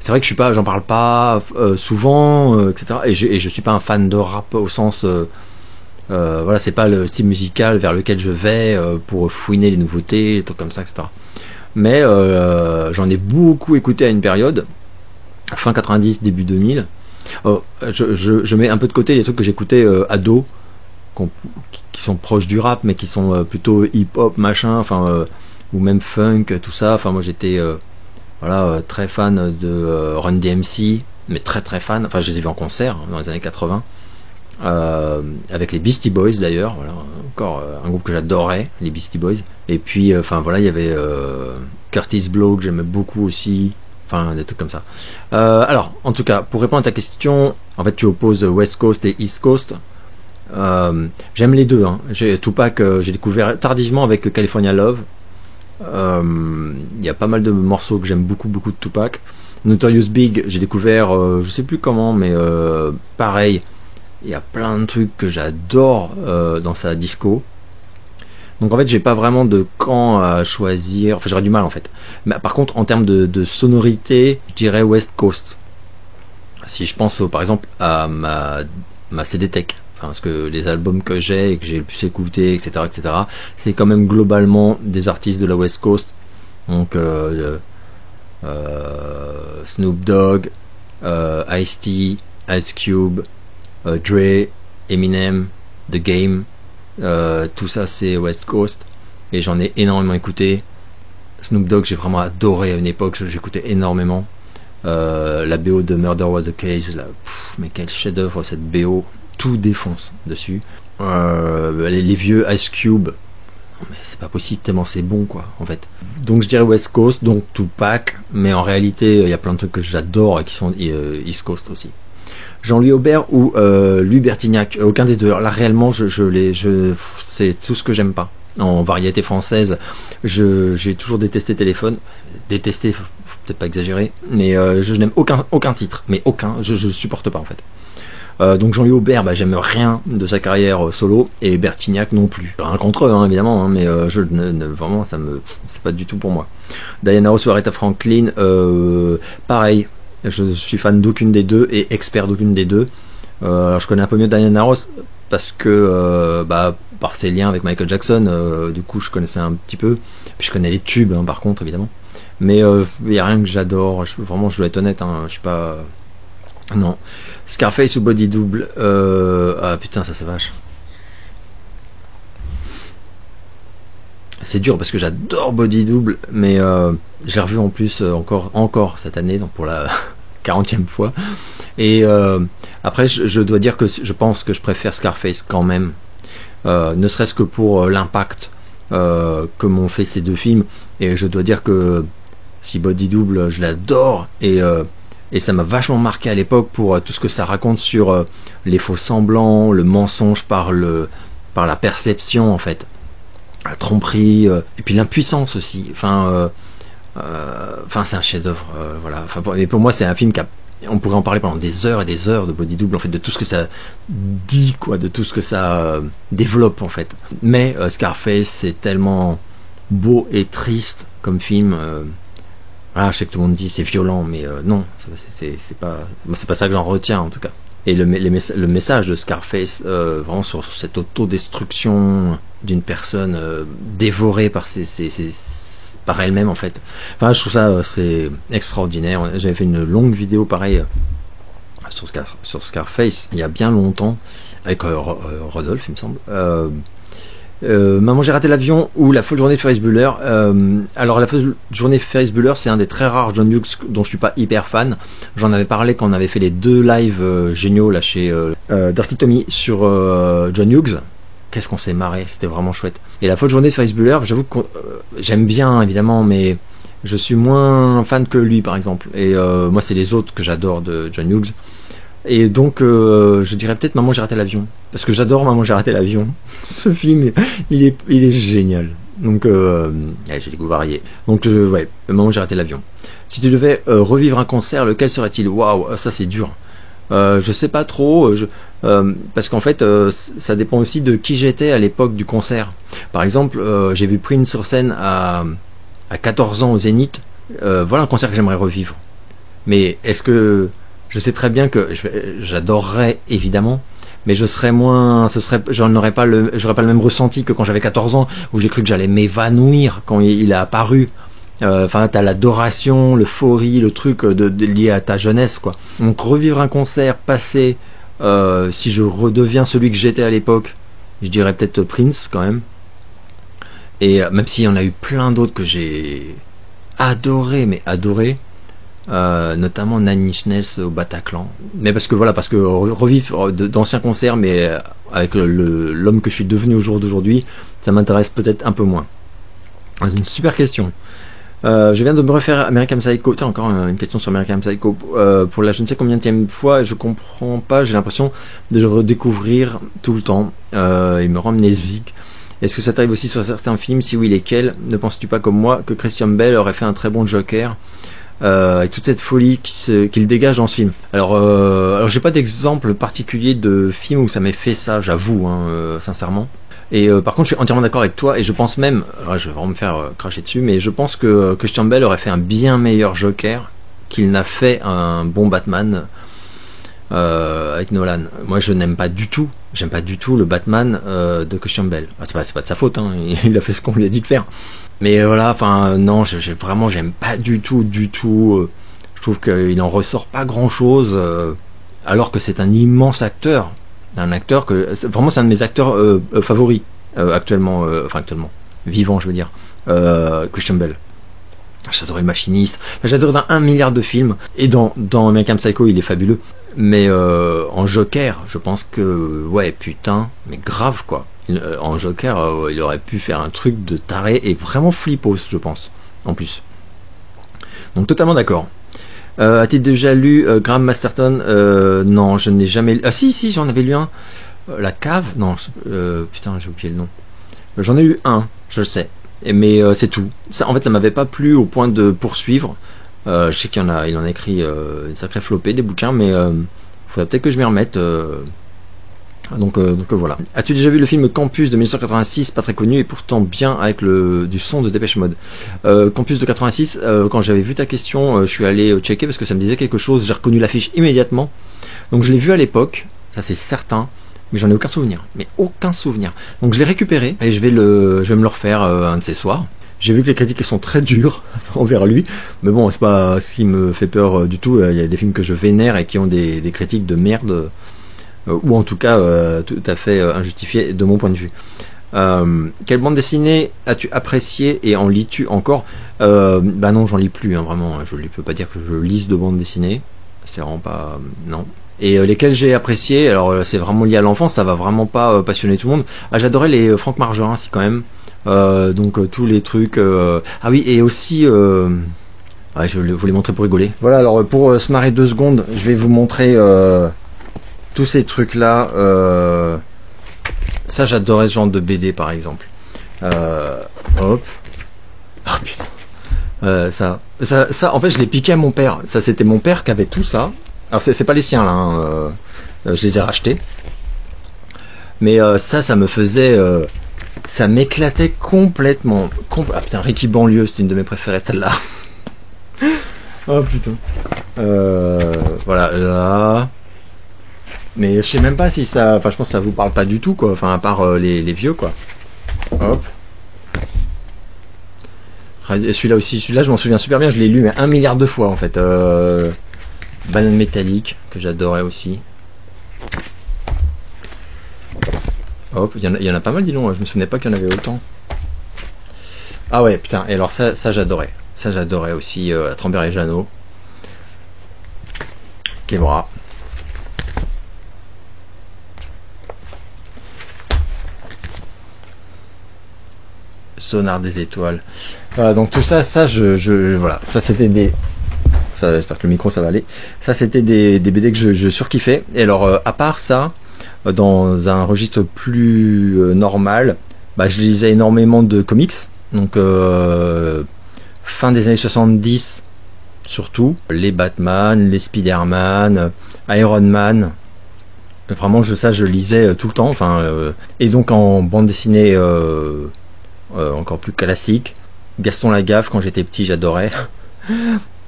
S1: C'est vrai que j'en parle pas souvent, etc. Et je suis pas un fan de rap au sens, voilà, c'est pas le style musical vers lequel je vais pour fouiner les nouveautés, les trucs comme ça, etc. Mais j'en ai beaucoup écouté à une période, fin 90, début 2000. Je mets un peu de côté les trucs que j'écoutais ado, qui sont proches du rap, mais qui sont plutôt hip-hop, machin, enfin, ou même funk, tout ça. Enfin, moi j'étais voilà, très fan de Run DMC, mais très très fan. Enfin, je les ai vus en concert dans les années 80. Avec les Beastie Boys d'ailleurs, voilà, encore un groupe que j'adorais, les Beastie Boys. Et puis, enfin voilà, il y avait Curtis Blow que j'aimais beaucoup aussi, enfin des trucs comme ça. Alors, en tout cas, pour répondre à ta question, en fait, tu opposes West Coast et East Coast. J'aime les deux. Hein. Tupac, j'ai découvert tardivement avec California Love. Il y a pas mal de morceaux que j'aime beaucoup de Tupac. Notorious Big, j'ai découvert, je sais plus comment, mais pareil. Il y a plein de trucs que j'adore dans sa disco. Donc en fait, j'ai pas vraiment de camp à choisir. Enfin, j'aurais du mal en fait. Mais par contre, en termes de sonorité, je dirais West Coast. Si je pense par exemple à ma CD Tech, enfin, parce que les albums que j'ai et que j'ai le plus écouté, etc., c'est quand même globalement des artistes de la West Coast. Donc Snoop Dogg, Ice-T, Ice Cube, Dre, Eminem, The Game, tout ça c'est West Coast et j'en ai énormément écouté. Snoop Dogg, j'ai vraiment adoré à une époque, j'écoutais énormément. La BO de Murder Was the Case, là, mais quel chef-d'œuvre cette BO, tout défonce dessus. Les vieux Ice Cube, mais c'est pas possible tellement c'est bon quoi en fait. Donc je dirais West Coast, donc Tupac, mais en réalité il y a plein de trucs que j'adore et qui sont East Coast aussi. Jean-Louis Aubert ou Louis Bertignac, aucun des deux. Alors là réellement c'est tout ce que j'aime pas. En variété française, j'ai toujours détesté Téléphone. Détesté, faut peut-être pas exagérer, mais je n'aime aucun titre, mais aucun, je supporte pas en fait. Donc Jean-Louis Aubert, j'aime rien de sa carrière solo, et Bertignac non plus. Rien contre eux, hein, évidemment, hein, mais vraiment, c'est pas du tout pour moi. Diana Ross ou Aretha Franklin, pareil. Je suis fan d'aucune des deux et expert d'aucune des deux. Alors je connais un peu mieux Diana Ross parce que par ses liens avec Michael Jackson, du coup je connaissais un petit peu. Puis je connais les tubes, hein, par contre évidemment. Mais il n'y a rien que j'adore. Vraiment, je dois être honnête. Hein, je suis pas. Non. Scarface ou Body Double. Ah putain, ça c'est vache. C'est dur parce que j'adore Body Double, mais je l'ai revu en plus encore cette année, donc pour la 40e fois. Et après, je dois dire que je pense que je préfère Scarface quand même, ne serait-ce que pour l'impact que m'ont fait ces deux films. Et je dois dire que si Body Double, je l'adore et ça m'a vachement marqué à l'époque pour tout ce que ça raconte sur les faux semblants, le mensonge par la perception en fait. La tromperie et puis l'impuissance aussi. Enfin c'est un chef-d'œuvre. Voilà. Enfin, pour moi, c'est un film on pourrait en parler pendant des heures et des heures de Body Double en fait, de tout ce que ça dit, quoi, de tout ce que ça développe en fait. Mais Scarface, c'est tellement beau et triste comme film. Voilà, je sais que tout le monde dit c'est violent, mais non, c'est pas ça que j'en retiens en tout cas. Et le message de Scarface, vraiment sur cette autodestruction d'une personne dévorée par par elle-même en fait. Enfin, je trouve ça c'est extraordinaire. J'avais fait une longue vidéo pareil sur Scarface il y a bien longtemps avec Rodolphe, il me semble. Maman j'ai raté l'avion ou La folle journée de Ferris Bueller. Alors La folle journée de Ferris Bueller, c'est un des très rares John Hughes dont je suis pas hyper fan. J'en avais parlé quand on avait fait les 2 lives géniaux là chez Dirty Tommy sur John Hughes. Qu'est-ce qu'on s'est marré, c'était vraiment chouette. Et La folle journée de Ferris Bueller, j'avoue que j'aime bien évidemment, mais je suis moins fan que lui par exemple. Et moi c'est les autres que j'adore de John Hughes. Et donc je dirais peut-être Maman j'ai raté l'avion, parce que j'adore Maman j'ai raté l'avion. Ce film il est génial. Donc j'ai des goûts variés. Donc ouais, Maman j'ai raté l'avion. Si tu devais revivre un concert, lequel serait-il? Waouh, ça c'est dur. Je sais pas trop, parce qu'en fait, ça dépend aussi de qui j'étais à l'époque du concert. Par exemple, j'ai vu Prince sur scène à 14 ans au Zénith. Voilà un concert que j'aimerais revivre. Mais est-ce que je sais très bien que j'adorerais évidemment, mais je serais moins, j'aurais pas le même ressenti que quand j'avais 14 ans, où j'ai cru que j'allais m'évanouir quand il a apparu. Enfin, t'as l'adoration, l'euphorie, le truc lié à ta jeunesse, quoi. Donc revivre un concert passé, si je redeviens celui que j'étais à l'époque, je dirais peut-être Prince quand même. Et même s'il y en a eu plein d'autres que j'ai adoré, mais adoré. Notamment Nine Inch Nails au Bataclan, mais parce que revivre d'anciens concerts, mais avec l'homme que je suis devenu au jour d'aujourd'hui, ça m'intéresse peut-être un peu moins. C'est une super question. Je viens de me refaire à American Psycho. Tiens, encore une question sur American Psycho. Pour la je ne sais combienième fois, je comprends pas, j'ai l'impression de le redécouvrir tout le temps. Il me rend amnésique. Est-ce que ça t'arrive aussi sur certains films? Si oui, lesquels? Ne penses-tu pas comme moi que Christian Bale aurait fait un très bon Joker? Avec toute cette folie qu'il dégage dans ce film. Alors j'ai pas d'exemple particulier de film où ça m'ait fait ça, j'avoue, sincèrement. Et par contre, je suis entièrement d'accord avec toi, et je pense même, je vais vraiment me faire cracher dessus, mais je pense que Christian Bale aurait fait un bien meilleur Joker qu'il n'a fait un bon Batman avec Nolan. Moi, j'aime pas du tout le Batman de Christian Bale. C'est pas de sa faute, il a fait ce qu'on lui a dit de faire. Mais voilà, enfin non, j'aime pas du tout. Je trouve qu'il en ressort pas grand chose, alors que c'est un immense acteur. Un acteur vraiment c'est un de mes acteurs favoris actuellement, vivant, je veux dire, Christian Bale. J'adorais Le Machiniste, j'adorais dans 1 milliard de films, et dans American Psycho il est fabuleux. Mais en Joker, je pense que ouais, putain, mais grave quoi. En Joker, il aurait pu faire un truc de taré et vraiment flippos, je pense, en plus. Donc totalement d'accord. As-tu déjà lu Graham Masterton? Non, je n'ai jamais lu. Ah si, j'en avais lu un. La Cave? Non, putain, j'ai oublié le nom. J'en ai lu un, je le sais. Mais c'est tout. Ça, en fait, ça m'avait pas plu au point de poursuivre. Je sais il en a écrit une sacrée flopée des bouquins, mais faudrait peut-être que je m'y remette. Donc voilà. As-tu déjà vu le film Campus de 1986, pas très connu et pourtant bien avec du son de Dépêche Mode? Campus de 86, quand j'avais vu ta question, je suis allé checker parce que ça me disait quelque chose, j'ai reconnu l'affiche immédiatement. Donc je l'ai vu à l'époque, ça c'est certain, mais j'en ai aucun souvenir. Mais aucun souvenir. Donc je l'ai récupéré et je vais me le refaire un de ces soirs. J'ai vu que les critiques sont très dures envers lui, mais bon, c'est pas ce qui me fait peur du tout. Il y a des films que je vénère et qui ont des critiques de merde. Ou en tout cas tout à fait injustifié de mon point de vue. Quelle bande dessinée as-tu appréciée et en lis-tu encore? Bah non, j'en lis plus, vraiment. Je ne peux pas dire que je lise de bandes dessinées. C'est vraiment pas... non. Et lesquelles j'ai appréciées, alors c'est vraiment lié à l'enfance, ça va vraiment pas passionner tout le monde. J'adorais les Franck Margerin, si quand même. Donc tous les trucs... Ah oui, et aussi... Ouais, je vais vous les montrer pour rigoler. Voilà, alors pour se marrer 2 secondes, je vais vous montrer... tous ces trucs là, ça j'adorais ce genre de BD par exemple. Hop. Ah putain. Ça en fait je l'ai piqué à mon père. Ça c'était mon père qui avait tout ça. Alors c'est pas les siens là, je les ai rachetés. Mais ça me faisait, ça m'éclatait complètement. Ah putain, Ricky Banlieue, c'est une de mes préférées celle-là. Oh putain. Voilà là. Mais je sais même pas si ça... Enfin, je pense que ça vous parle pas du tout, quoi. Enfin, à part les vieux, quoi. Hop. Celui-là aussi. Celui-là, je m'en souviens super bien. Je l'ai lu, mais 1 milliard de fois, en fait. Banane métallique, que j'adorais aussi. Hop. Il y en a pas mal, dis donc. Je me souvenais pas qu'il y en avait autant. Ah ouais, putain. Et alors, ça j'adorais. Ça, j'adorais aussi. Trambert et Jeannot. Kebra. Sonar des étoiles. Voilà, donc tout ça, voilà, ça c'était des... Ça, j'espère que le micro ça va aller. Ça c'était des BD que je surkiffais. Et alors, à part ça, dans un registre plus normal, je lisais énormément de comics. Donc, fin des années 70, surtout les Batman, les Spider-Man, Iron Man. Vraiment, ça, je lisais tout le temps. Et donc en bande dessinée encore plus classique, Gaston Lagaffe, quand j'étais petit, j'adorais.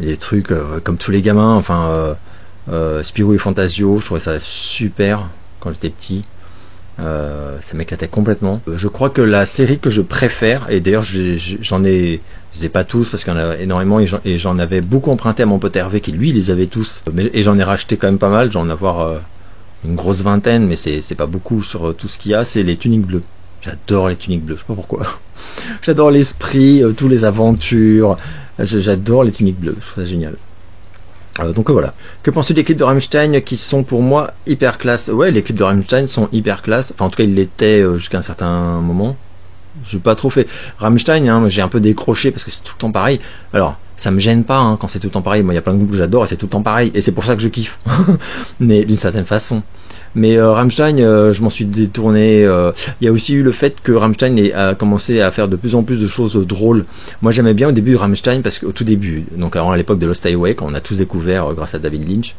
S1: Les trucs comme tous les gamins. Spirou et Fantasio, je trouvais ça super quand j'étais petit. Ça m'éclatait complètement. Je crois que la série que je préfère, et d'ailleurs je les ai pas tous parce qu'il y en a énormément et j'en avais beaucoup emprunté à mon pote Hervé qui lui les avait tous, et j'en ai racheté quand même pas mal, j'en ai avoir une grosse vingtaine, mais c'est pas beaucoup sur tout ce qu'il y a. C'est les tuniques bleues. J'adore les tuniques bleues, je sais pas pourquoi. J'adore l'esprit, tous les aventures, j'adore les tuniques bleues, je trouve ça génial. Donc voilà. Que penses-tu des clips de Rammstein qui sont pour moi hyper classe? Ouais, les clips de Rammstein sont hyper classe. En tout cas, ils l'étaient jusqu'à un certain moment. J'ai pas trop fait Rammstein, j'ai un peu décroché parce que c'est tout le temps pareil. Alors, ça me gêne pas quand c'est tout le temps pareil. Moi, il y a plein de groupes que j'adore et c'est tout le temps pareil. Et c'est pour ça que je kiffe. Mais d'une certaine façon. Mais Rammstein, je m'en suis détourné. Il y a aussi eu le fait que Rammstein a commencé à faire de plus en plus de choses drôles. Moi, j'aimais bien au début Rammstein parce qu'au tout début, donc à l'époque de Lost Highway, quand on a tous découvert grâce à David Lynch,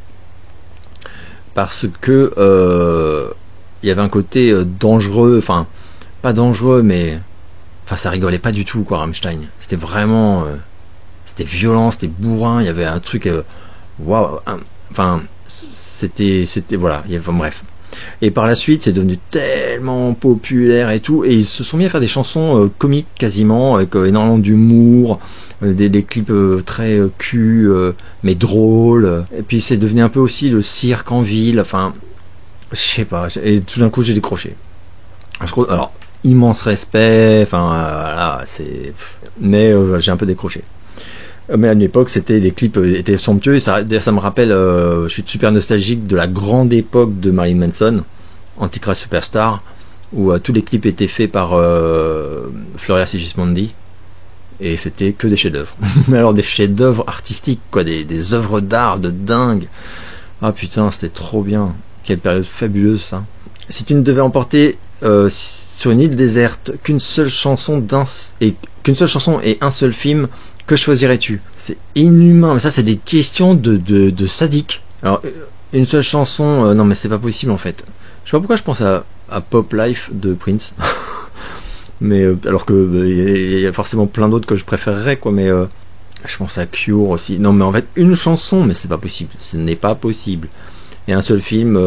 S1: parce que il y avait un côté dangereux, pas dangereux, mais ça rigolait pas du tout quoi. Rammstein, c'était vraiment, c'était violent, c'était bourrin. Il y avait un truc, waouh, c'était voilà, bref. Et par la suite, c'est devenu tellement populaire et tout, et ils se sont mis à faire des chansons comiques quasiment, avec énormément d'humour, des clips très cul, mais drôles. Et puis c'est devenu un peu aussi le cirque en ville. Je sais pas. Et tout d'un coup, j'ai décroché. Alors, immense respect. Voilà, mais j'ai un peu décroché. Mais à une époque, c'était des clips étaient somptueux et ça me rappelle, je suis super nostalgique de la grande époque de Marilyn Manson, Antichrist Superstar, où tous les clips étaient faits par Floria Sigismondi et c'était que des chefs-d'œuvre. Mais alors des chefs-d'œuvre artistiques, quoi, des œuvres d'art de dingue. Ah putain, c'était trop bien. Quelle période fabuleuse ça. Si tu ne devais emporter sur une île déserte qu'une seule chanson et un seul film, que choisirais-tu? C'est inhumain, mais ça c'est des questions de sadique. Alors une seule chanson, non mais c'est pas possible en fait. Je sais pas pourquoi je pense à Pop Life de Prince. Mais alors que il y a forcément plein d'autres que je préférerais quoi, mais je pense à Cure aussi. Non mais en fait une chanson, mais c'est pas possible, ce n'est pas possible. Et un seul film,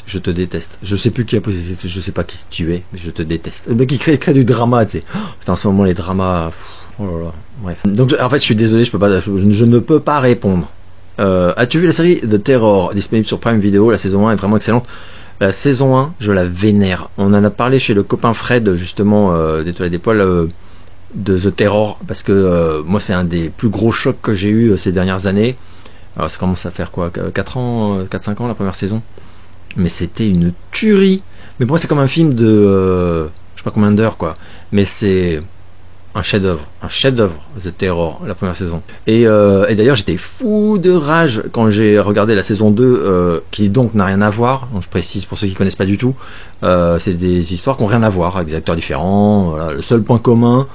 S1: je te déteste. Je sais plus qui a posé, je sais pas qui tu es, mais je te déteste. Le mec qui crée du drama, tu sais. Putain, en ce moment les dramas, oh là là. Bref. Donc en fait, je suis désolé, je ne peux pas répondre. As-tu vu la série The Terror disponible sur Prime Video? La saison 1 est vraiment excellente. La saison 1, je la vénère. On en a parlé chez le copain Fred justement des Toilettes des Poils de The Terror parce que moi c'est un des plus gros chocs que j'ai eu ces dernières années. Alors ça commence à faire quoi, 4-5 ans la première saison. Mais c'était une tuerie. Mais pour moi c'est comme un film de je sais pas combien d'heures quoi. Mais c'est un chef-d'œuvre, The Terror, la première saison. Et d'ailleurs j'étais fou de rage quand j'ai regardé la saison 2 qui donc n'a rien à voir. Donc je précise pour ceux qui connaissent pas du tout, c'est des histoires qui n'ont rien à voir avec des acteurs différents. Voilà. Le seul point commun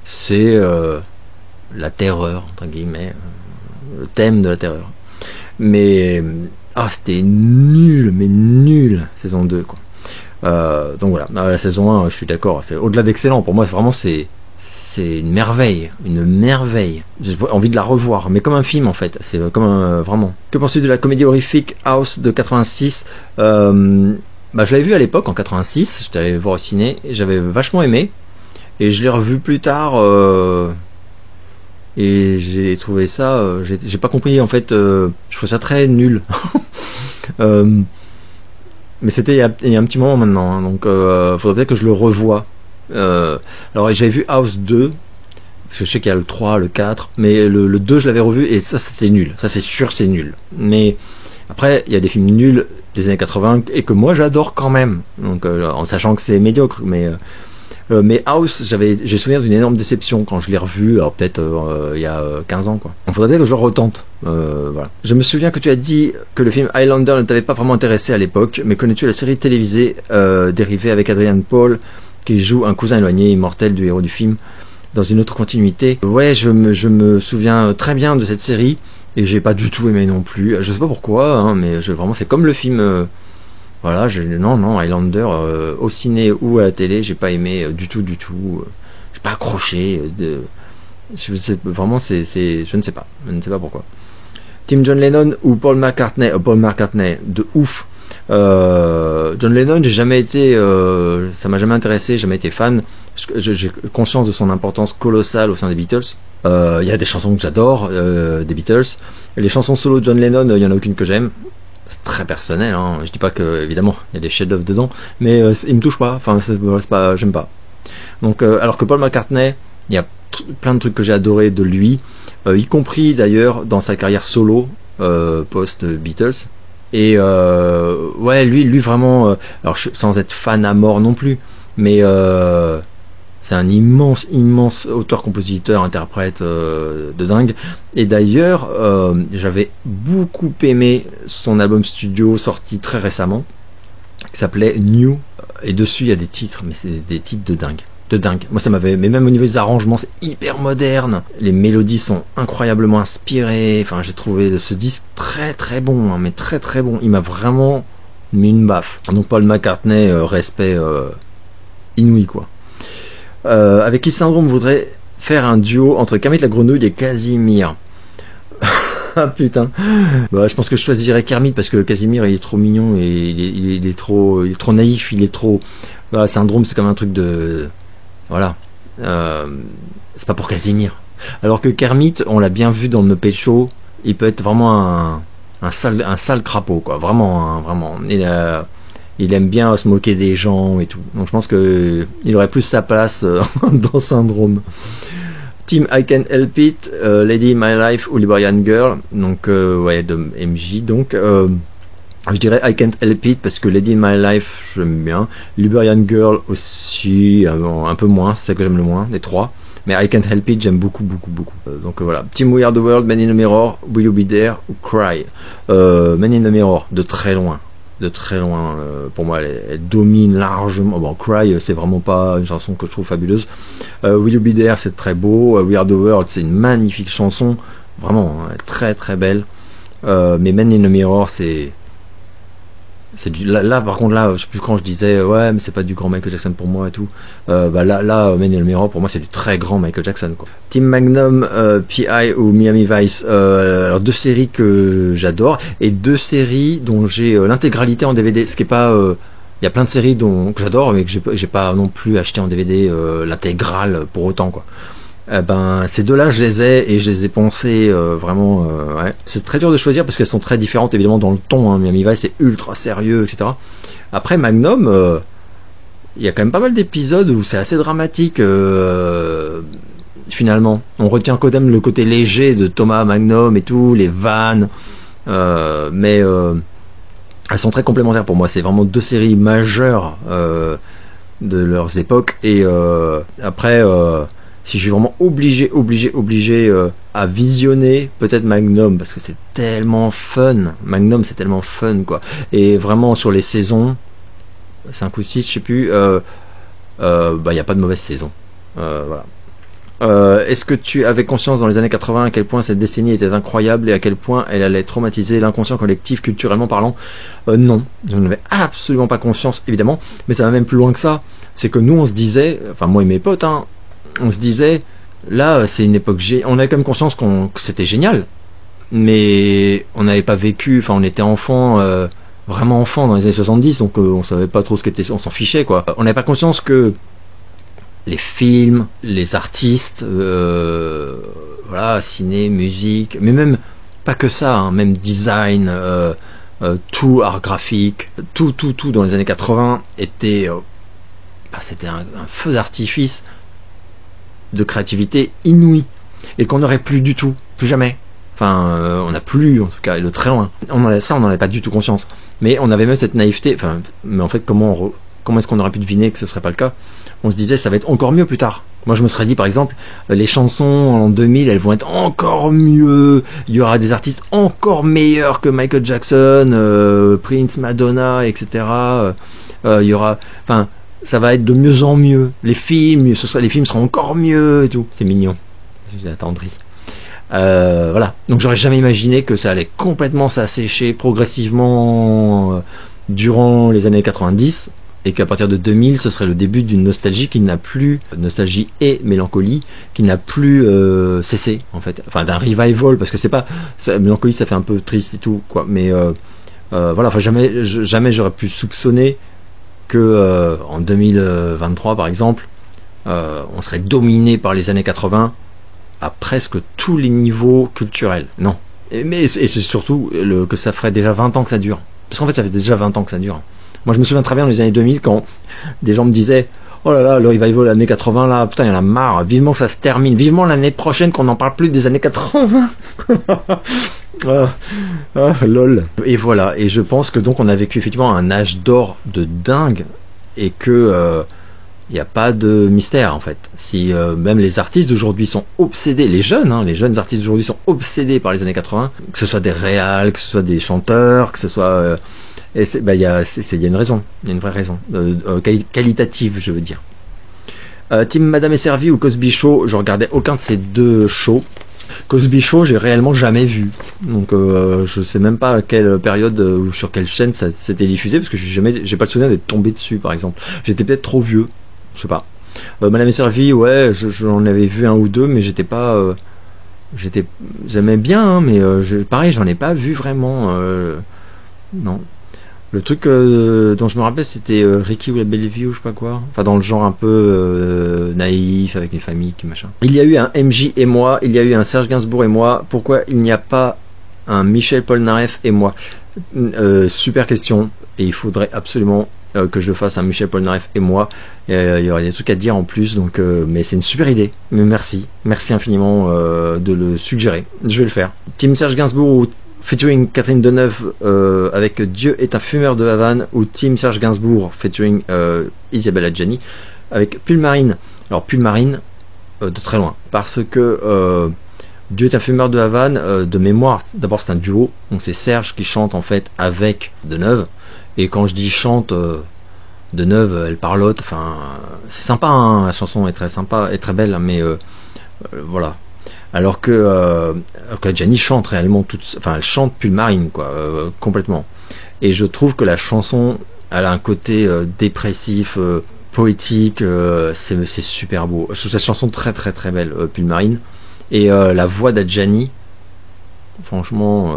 S1: c'est la terreur entre guillemets, le thème de la terreur. Mais c'était nul saison 2 quoi. Donc voilà, la saison 1 je suis d'accord, c'est au-delà d'excellent pour moi, vraiment c'est une merveille. J'ai envie de la revoir, mais comme un film en fait, c'est comme vraiment. Que penses-tu de la comédie horrifique House de 86? Je l'avais vu à l'époque en 86, j'étais allé le voir au ciné et j'avais vachement aimé, et je l'ai revu plus tard et j'ai trouvé ça, j'ai pas compris en fait, je trouvais ça très nul. Mais c'était il y a un petit moment maintenant, hein, donc faudrait peut-être que je le revoie. Alors j'avais vu House 2, parce que je sais qu'il y a le 3, le 4, mais le 2 je l'avais revu et ça c'était nul, ça c'est sûr c'est nul. Mais après il y a des films nuls des années 80 et que moi j'adore quand même, donc en sachant que c'est médiocre, mais House, j'ai souvenir d'une énorme déception quand je l'ai revu, alors peut-être il y a 15 ans quoi. Il faudrait que je le retente. Voilà. Je me souviens que tu as dit que le film Highlander ne t'avait pas vraiment intéressé à l'époque, mais connais-tu la série télévisée dérivée avec Adrian Paul qui joue un cousin éloigné immortel du héros du film? dans une autre continuité. Ouais, je me souviens très bien de cette série et j'ai pas du tout aimé non plus. Je sais pas pourquoi, hein, mais vraiment c'est comme le film. Voilà, non, Highlander au ciné ou à la télé, j'ai pas aimé du tout. J'ai pas accroché. Je ne sais pas pourquoi. Team John Lennon ou Paul McCartney, de ouf. John Lennon, j'ai jamais été, ça m'a jamais intéressé, jamais été fan. J'ai conscience de son importance colossale au sein des Beatles. Il y a des chansons que j'adore des Beatles. Les chansons solo de John Lennon, il y en a aucune que j'aime. C'est très personnel, hein. Je dis pas que évidemment il y a des chefs-d'œuvre dedans, mais il me touche pas. Enfin, c'est pas, j'aime pas. Donc, alors que Paul McCartney, il y a plein de trucs que j'ai adoré de lui, y compris d'ailleurs dans sa carrière solo post-Beatles. Et ouais, lui vraiment, alors sans être fan à mort non plus, mais c'est un immense auteur, compositeur, interprète de dingue. Et d'ailleurs, j'avais beaucoup aimé son album studio sorti très récemment, qui s'appelait New, et dessus il y a des titres, mais c'est des titres de dingue. Moi ça m'avait, mais même au niveau des arrangements, c'est hyper moderne. Les mélodies sont incroyablement inspirées. Enfin, j'ai trouvé ce disque très très bon, hein, mais très très bon. Il m'a vraiment mis une baffe. Donc Paul McCartney, respect inouï quoi. Avec qui Syndrome voudrait faire un duo entre Kermit la grenouille et Casimir. Ah putain. Bah, je pense que je choisirais Kermit parce que Casimir il est trop mignon et il est trop naïf, il est trop. Voilà, Syndrome c'est comme un truc de. Voilà, c'est pas pour Casimir. Alors que Kermit, on l'a bien vu dans le Muppet Show, il peut être vraiment un sale crapaud, quoi. Vraiment, hein, vraiment. Il aime bien se moquer des gens et tout. Donc je pense que il aurait plus sa place dans Syndrome. Team I Can't Help It, Lady in My Life ou Liberian Girl. Donc ouais, de MJ. Donc je dirais I Can't Help It parce que Lady in My Life j'aime bien, Liberian Girl aussi un peu moins, c'est ça que j'aime le moins des trois, mais I Can't Help It j'aime beaucoup. Donc voilà, Team We Are The World, Man in the Mirror, Will You Be There ou Cry. Man in the Mirror de très loin, pour moi elle domine largement. Bon, Cry c'est vraiment pas une chanson que je trouve fabuleuse. Will You Be There c'est très beau, We Are The World c'est une magnifique chanson, vraiment hein, très très belle. Mais Man in the Mirror c'est là par contre là je sais plus quand je disais ouais mais c'est pas du grand Michael Jackson pour moi et tout, bah là Man in the Mirror pour moi c'est du très grand Michael Jackson quoi. Team Magnum, PI ou Miami Vice, alors deux séries que j'adore et deux séries dont j'ai l'intégralité en DVD, ce qui est pas il y a plein de séries que j'adore mais que j'ai pas non plus acheté en DVD l'intégrale pour autant quoi. Ben ces deux-là je les ai pensés vraiment ouais. C'est très dur de choisir parce qu'elles sont très différentes évidemment dans le ton, hein. Miami Vice c'est ultra sérieux etc. Après Magnum il y a quand même pas mal d'épisodes où c'est assez dramatique finalement. On retient quand même le côté léger de Thomas Magnum et tout, les vannes mais elles sont très complémentaires pour moi. C'est vraiment deux séries majeures de leurs époques et après si je suis vraiment obligé à visionner peut-être Magnum parce que c'est tellement fun. Magnum c'est tellement fun quoi. Et vraiment sur les saisons 5 ou 6 je sais plus bah y a pas de mauvaise saison. Voilà. Est-ce que tu avais conscience dans les années 80 à quel point cette décennie était incroyable et à quel point elle allait traumatiser l'inconscient collectif culturellement parlant? Non, je n'en avais absolument pas conscience évidemment, mais ça va même plus loin que ça. C'est que nous on se disait, enfin moi et mes potes hein, on se disait, là c'est une époque, on avait quand même conscience que c'était génial, mais on n'avait pas vécu, enfin on était enfant, vraiment enfant dans les années 70, donc on savait pas trop ce qu'était, on s'en fichait quoi. On n'avait pas conscience que les films, les artistes, voilà, ciné, musique, mais même pas que ça, hein, même design, tout art graphique, tout dans les années 80 était, c'était un feu d'artifice de créativité inouïe et qu'on n'aurait plus du tout, plus jamais. Enfin, on n'a plus, en tout cas, et de très loin. On n'en avait pas du tout conscience. Mais on avait même cette naïveté. Enfin, mais en fait, comment est-ce qu'on aurait pu deviner que ce serait pas le cas? On se disait, ça va être encore mieux plus tard. Moi, je me serais dit, par exemple, les chansons en 2000, elles vont être encore mieux. Il y aura des artistes encore meilleurs que Michael Jackson, Prince, Madonna, etc. Il y aura, enfin, ça va être de mieux en mieux. Les films seront encore mieux et tout. C'est mignon. J'ai attendri. Voilà. Donc j'aurais jamais imaginé que ça allait complètement s'assécher progressivement durant les années 90 et qu'à partir de 2000 ce serait le début d'une nostalgie qui n'a plus, nostalgie et mélancolie, qui n'a plus cessé en fait. Enfin d'un revival, parce que c'est pas mélancolie, ça fait un peu triste et tout quoi, mais voilà, enfin jamais j'aurais pu soupçonner que en 2023 par exemple on serait dominé par les années 80 à presque tous les niveaux culturels. Non. Et c'est surtout que ça ferait déjà 20 ans que ça dure. Parce qu'en fait, ça fait déjà 20 ans que ça dure. Moi, je me souviens très bien dans les années 2000 quand des gens me disaient oh là là, le revival de l'année 80 là, putain, il y en a marre, vivement que ça se termine, vivement l'année prochaine qu'on n'en parle plus des années 80. Lol. Et voilà, et je pense que donc on a vécu effectivement un âge d'or de dingue et que il n'y a pas de mystère en fait. Si même les artistes d'aujourd'hui sont obsédés, les jeunes artistes d'aujourd'hui sont obsédés par les années 80, que ce soit des réals, que ce soit des chanteurs, que ce soit et il y a une raison, il y a une vraie raison qualitative, je veux dire. Team Madame est servie ou Cosby Show, je regardais aucun de ces deux shows. Cosby Show, j'ai réellement jamais vu, donc je sais même pas à quelle période ou sur quelle chaîne ça s'était diffusé, parce que j'ai pas le souvenir d'être tombé dessus par exemple. J'étais peut-être trop vieux, je sais pas. Madame est servie, ouais, j'en avais vu un ou deux, mais j'aimais bien, hein, mais pareil, j'en ai pas vu vraiment. Non. Le truc dont je me rappelle, c'était Ricky ou la Belle Vie ou je sais pas quoi. Enfin, dans le genre un peu naïf, avec les familles, machin. Il y a eu un MJ et moi, il y a eu un Serge Gainsbourg et moi. Pourquoi il n'y a pas un Michel Polnareff et moi? Super question. Et il faudrait absolument que je fasse un Michel Polnareff et moi. Il y aurait des trucs à dire en plus, donc mais c'est une super idée. Mais merci infiniment de le suggérer. Je vais le faire. Team Serge Gainsbourg ou featuring Catherine Deneuve avec Dieu est un fumeur de Havane, ou Team Serge Gainsbourg featuring Isabelle Adjani avec Pulmarine. Alors Pulmarine de très loin, parce que Dieu est un fumeur de Havane, de mémoire, d'abord c'est un duo, donc c'est Serge qui chante en fait avec Deneuve, et quand je dis chante, Deneuve elle parlote, enfin c'est sympa, hein, la chanson est très sympa et très belle, mais voilà. Alors que Adjani chante réellement elle chante Pulmarine quoi, complètement. Et je trouve que la chanson, elle a un côté dépressif, poétique, c'est super beau. Je trouve cette chanson très très très belle, Pulmarine. Et la voix d'Adjani, franchement,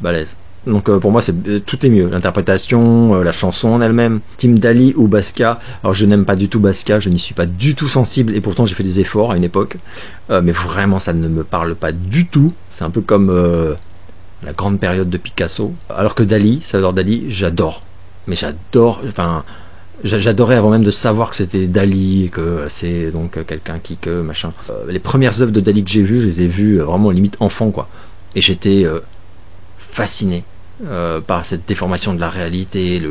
S1: balèze. Donc pour moi tout est mieux, l'interprétation, la chanson en elle-même. Team Dali ou Basquiat. Alors je n'aime pas du tout Basquiat, je n'y suis pas du tout sensible, et pourtant j'ai fait des efforts à une époque, mais vraiment ça ne me parle pas du tout. C'est un peu comme la grande période de Picasso, alors que Dali, Salvador Dali, j'adore, mais j'adorais avant même de savoir que c'était Dali, que c'est donc quelqu'un qui machin. Les premières œuvres de Dali que j'ai vues, je les ai vues vraiment limite enfant quoi, et j'étais fasciné par cette déformation de la réalité,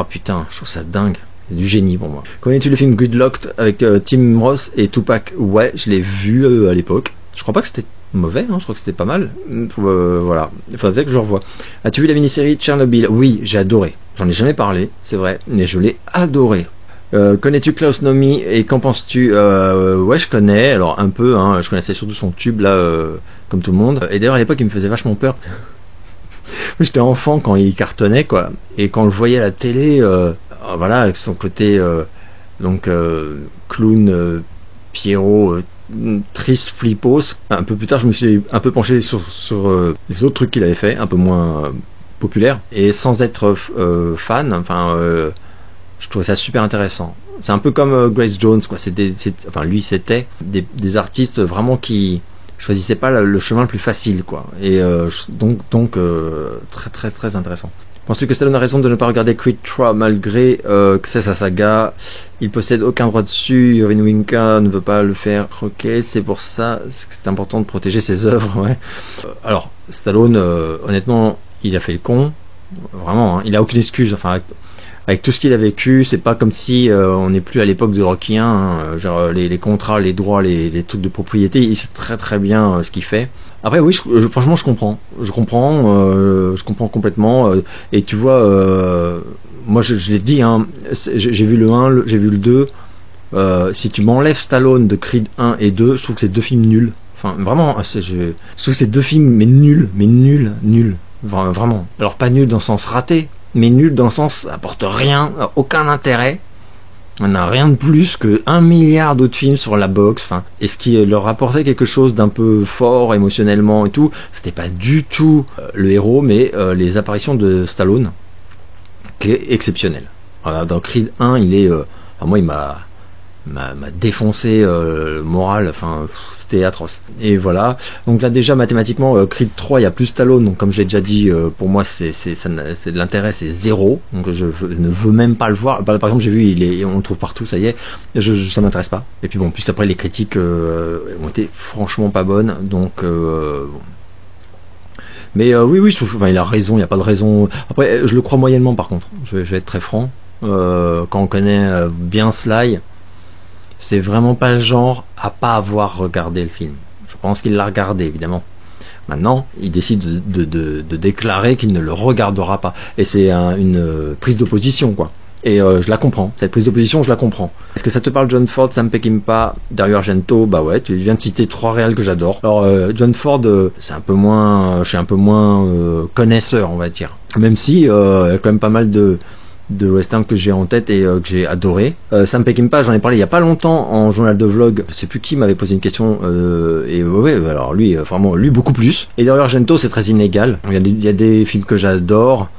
S1: putain, je trouve ça dingue, c'est du génie pour moi. Connais-tu le film Good Luck avec Tim Roth et Tupac? Ouais, je l'ai vu à l'époque, je crois pas que c'était mauvais, hein, je crois que c'était pas mal, voilà, il faudrait peut-être que je le revoie. As-tu vu la mini-série Tchernobyl? Oui, j'ai adoré, j'en ai jamais parlé, c'est vrai, mais je l'ai adoré. Connais-tu Klaus Nomi et qu'en penses-tu? Ouais, je connais, alors un peu, hein, je connaissais surtout son tube là, comme tout le monde, et d'ailleurs à l'époque il me faisait vachement peur. J'étais enfant quand il cartonnait quoi, et quand on le voyait à la télé, voilà, avec son côté clown, Pierrot, triste, flippos. Un peu plus tard je me suis un peu penché sur les autres trucs qu'il avait fait, un peu moins populaires, et sans être fan, je trouvais ça super intéressant. C'est un peu comme Grace Jones quoi, lui c'était des artistes vraiment qui choisissaient pas le chemin le plus facile quoi, et donc très très très intéressant. Penses-tu que Stallone a raison de ne pas regarder Creed 3 malgré que c'est sa saga? Il possède aucun droit dessus, Irving Winka ne veut pas le faire croquer, c'est pour ça que c'est important de protéger ses œuvres, ouais. Alors Stallone, honnêtement, il a fait le con, vraiment, hein, il a aucune excuse, avec tout ce qu'il a vécu, c'est pas comme si on n'est plus à l'époque de Rocky 1, hein, genre les contrats, les droits, les trucs de propriété, il sait très très bien ce qu'il fait. Après oui, franchement je comprends complètement, et tu vois, moi je l'ai dit, hein, j'ai vu le 1, j'ai vu le 2, si tu m'enlèves Stallone de Creed 1 et 2, je trouve que c'est deux films nuls. Enfin vraiment, je trouve que c'est deux films mais nuls, vraiment. Alors pas nuls dans le sens raté, mais nul dans le sens ça apporte rien, aucun intérêt. On n'a rien de plus que 1 milliard d'autres films sur la boxe. Enfin, et ce qui leur apportait quelque chose d'un peu fort émotionnellement et tout, c'était pas du tout le héros, mais les apparitions de Stallone, qui est exceptionnel. Voilà, dans Creed 1, il est, moi, il m'a défoncé le moral. Enfin, c'était atroce. Et voilà. Donc là déjà mathématiquement, Creed 3, il y a plus Stallone. Donc comme j'ai déjà dit, pour moi c'est de l'intérêt, c'est zéro. Donc je ne veux même pas le voir. Par exemple, j'ai vu, on le trouve partout, ça y est. Ça m'intéresse pas. Et puis bon, plus après les critiques ont été franchement pas bonnes. Donc bon. Mais oui, je trouve, enfin, il a raison. Il n'y a pas de raison. Après, je le crois moyennement par contre. Je vais être très franc. Quand on connaît bien Sly, c'est vraiment pas le genre à pas avoir regardé le film. Je pense qu'il l'a regardé, évidemment. Maintenant, il décide de déclarer qu'il ne le regardera pas. Et c'est une prise d'opposition, quoi. Et je la comprends. Cette prise d'opposition, je la comprends. Est-ce que ça te parle, John Ford, Sam Peckinpah, Dario Argento? Bah ouais, tu viens de citer 3 réals que j'adore. Alors, John Ford, c'est un peu moins, je suis un peu moins connaisseur, on va dire. Même si, il y a quand même pas mal de western que j'ai en tête et que j'ai adoré. Sam Peckinpah, j'en ai parlé il y a pas longtemps en journal de vlog. Je sais plus qui m'avait posé une question, et ouais, alors lui, vraiment, lui beaucoup plus. Et Dario Argento, c'est très inégal. Il y a des films que j'adore,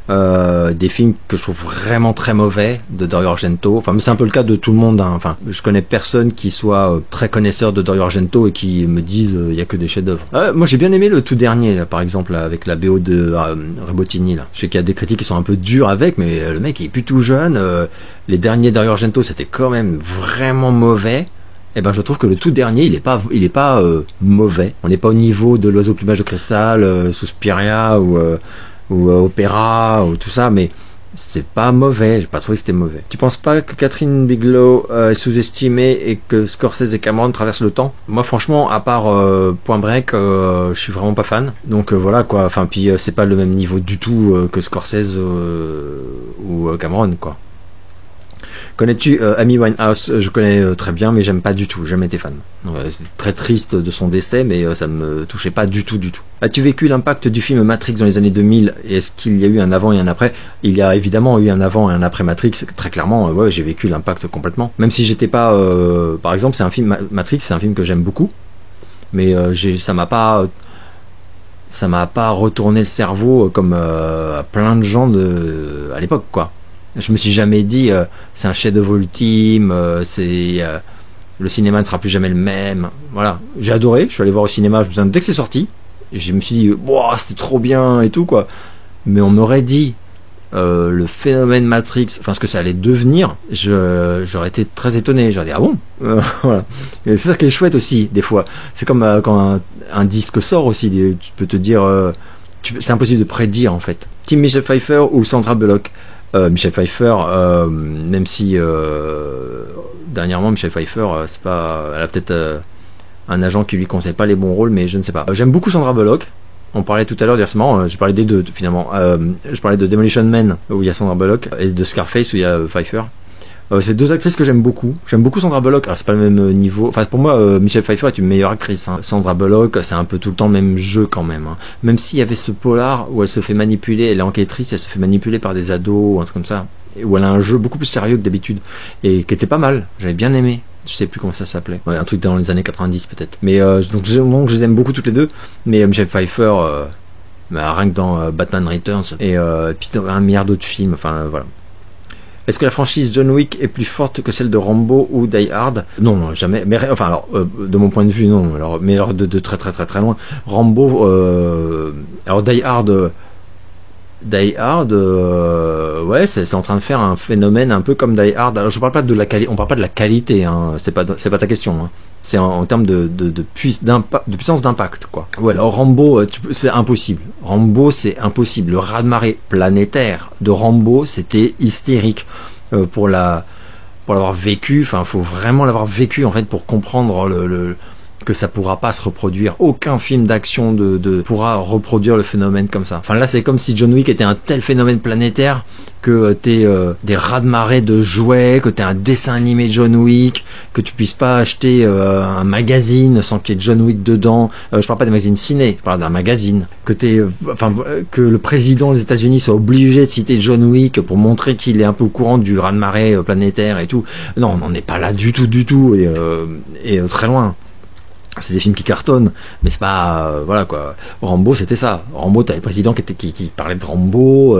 S1: des films que je trouve vraiment très mauvais de Dario Argento. Enfin, mais c'est un peu le cas de tout le monde, hein. Enfin, je connais personne qui soit très connaisseur de Dario Argento et qui me dise il y a que des chefs-d'œuvre. Moi, j'ai bien aimé le tout dernier, là, par exemple, là, avec la BO de Rebottini. Là, je sais qu'il y a des critiques qui sont un peu durs avec, mais le mec il est plus tout jeune. Les derniers Dario Argento, c'était quand même vraiment mauvais. Et ben, je trouve que le tout dernier, il est pas mauvais. On n'est pas au niveau de L'Oiseau au plumage de cristal, Suspiria ou Opéra ou tout ça, mais c'est pas mauvais. J'ai pas trouvé que c'était mauvais. Tu penses pas que Catherine Bigelow est sous-estimée et que Scorsese et Cameron traversent le temps? Moi, franchement, à part Point Break, je suis vraiment pas fan. Donc voilà quoi. Enfin, puis c'est pas le même niveau du tout que Scorsese ou Cameron, quoi. Connais-tu Amy Winehouse? Je connais très bien, mais j'aime pas du tout. J'ai jamais été fan. C'est très triste de son décès, mais ça me touchait pas du tout. As-tu vécu l'impact du film Matrix dans les années 2000? Et est-ce qu'il y a eu un avant et un après? Il y a évidemment eu un avant et un après Matrix. Très clairement, ouais, j'ai vécu l'impact complètement. Même si j'étais pas, par exemple, c'est un film Matrix, c'est un film que j'aime beaucoup, mais ça m'a pas retourné le cerveau comme à plein de gens à l'époque, quoi. Je me suis jamais dit c'est un chef-d'œuvre ultime, le cinéma ne sera plus jamais le même. Voilà, j'ai adoré, je suis allé voir au cinéma, dès que c'est sorti, je me suis dit wow, c'était trop bien et tout, quoi. Mais on m'aurait dit le phénomène Matrix, enfin ce que ça allait devenir, j'aurais été très étonné. J'aurais dit ah bon. Voilà. Et c'est ça qui est chouette aussi des fois. C'est comme quand un disque sort aussi, tu peux te dire c'est impossible de prédire en fait. Team Michelle Pfeiffer ou Sandra Bullock? Michelle Pfeiffer, même si dernièrement Michelle Pfeiffer, c'est pas, elle a peut-être un agent qui lui conseille pas les bons rôles, mais je ne sais pas. J'aime beaucoup Sandra Bullock. On parlait tout à l'heure, c'est marrant, j'ai parlé des deux finalement. Je parlais de Demolition Man où il y a Sandra Bullock et de Scarface où il y a Pfeiffer. C'est deux actrices que j'aime beaucoup. J'aime beaucoup Sandra Bullock. Alors c'est pas le même niveau. Enfin pour moi, Michelle Pfeiffer est une meilleure actrice. Hein. Sandra Bullock, c'est un peu tout le temps le même jeu quand même. Hein. Même s'il y avait ce polar où elle se fait manipuler, elle est enquêtrice, elle se fait manipuler par des ados ou un truc comme ça, où elle a un jeu beaucoup plus sérieux que d'habitude et qui était pas mal. J'avais bien aimé. Je sais plus comment ça s'appelait. Ouais, un truc dans les années 90 peut-être. Mais donc je les aime beaucoup toutes les deux. Mais Michelle Pfeiffer, rien que dans Batman Returns et puis dans un milliard d'autres films. Enfin voilà. Est-ce que la franchise John Wick est plus forte que celle de Rambo ou Die Hard? Non, jamais. Mais enfin, alors, de mon point de vue, non. Alors, mais alors de très très très très loin. Rambo, alors Die Hard, Die Hard, ouais, c'est en train de faire un phénomène un peu comme Die Hard. Alors je parle pas de la qualité, on parle pas de la qualité, hein, c'est pas ta question. Hein. C'est en termes de puissance d'impact, quoi. Ouais, alors Rambo, c'est impossible. Rambo, c'est impossible. Le raz-de-marée planétaire de Rambo, c'était hystérique. Pour l'avoir vécu, enfin, faut vraiment l'avoir vécu en fait pour comprendre que ça pourra pas se reproduire. Aucun film d'action pourra reproduire le phénomène comme ça. Enfin là, c'est comme si John Wick était un tel phénomène planétaire que t'aies des raz-de-marée de jouets, que t'aies un dessin animé John Wick, que tu puisses pas acheter un magazine sans qu'il y ait John Wick dedans. Je parle pas d'un magazine ciné, je parle d'un magazine. Que le président des États-Unis soit obligé de citer John Wick pour montrer qu'il est un peu au courant du raz-de-marée planétaire et tout. Non, on n'en est pas là du tout, et très loin. C'est des films qui cartonnent, mais c'est pas voilà quoi. Rambo, c'était ça. Rambo, t'avais le président qui parlait de Rambo,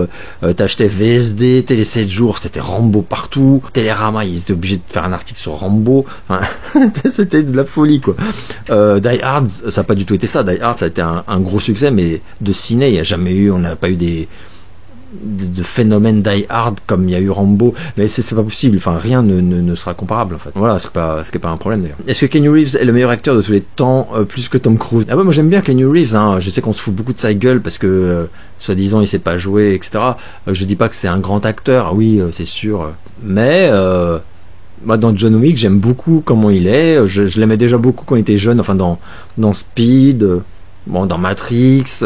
S1: t'achetais VSD, Télé 7 jours, c'était Rambo partout. Télérama, ils étaient obligés de faire un article sur Rambo. Enfin, c'était de la folie quoi. Die Hard, ça a pas du tout été ça. Die Hard, ça a été un gros succès, mais de ciné, il y a jamais eu, on n'a pas eu de phénomène Die Hard comme il y a eu Rambo, mais c'est pas possible, enfin rien ne sera comparable en fait. Voilà, ce qui est pas un problème d'ailleurs. Est-ce que Keanu Reeves est le meilleur acteur de tous les temps, plus que Tom Cruise? Ah ouais, moi j'aime bien Keanu Reeves, hein. Je sais qu'on se fout beaucoup de sa gueule parce que soi-disant il sait pas jouer, etc. Je dis pas que c'est un grand acteur, oui c'est sûr, mais moi dans John Wick j'aime beaucoup comment il est, je l'aimais déjà beaucoup quand il était jeune, enfin dans Speed, dans Matrix.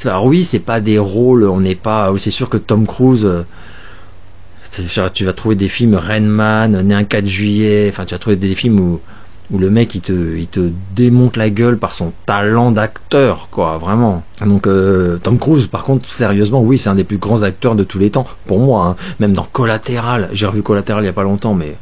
S1: Alors oui, c'est pas des rôles, on n'est pas. C'est sûr que Tom Cruise, tu vas trouver des films Rain Man, Né un 4 juillet, enfin tu vas trouver des films où le mec il te démonte la gueule par son talent d'acteur, quoi, vraiment. Donc Tom Cruise, par contre, sérieusement, oui, c'est un des plus grands acteurs de tous les temps, pour moi, hein. Même dans Collateral, j'ai revu Collateral il y a pas longtemps, mais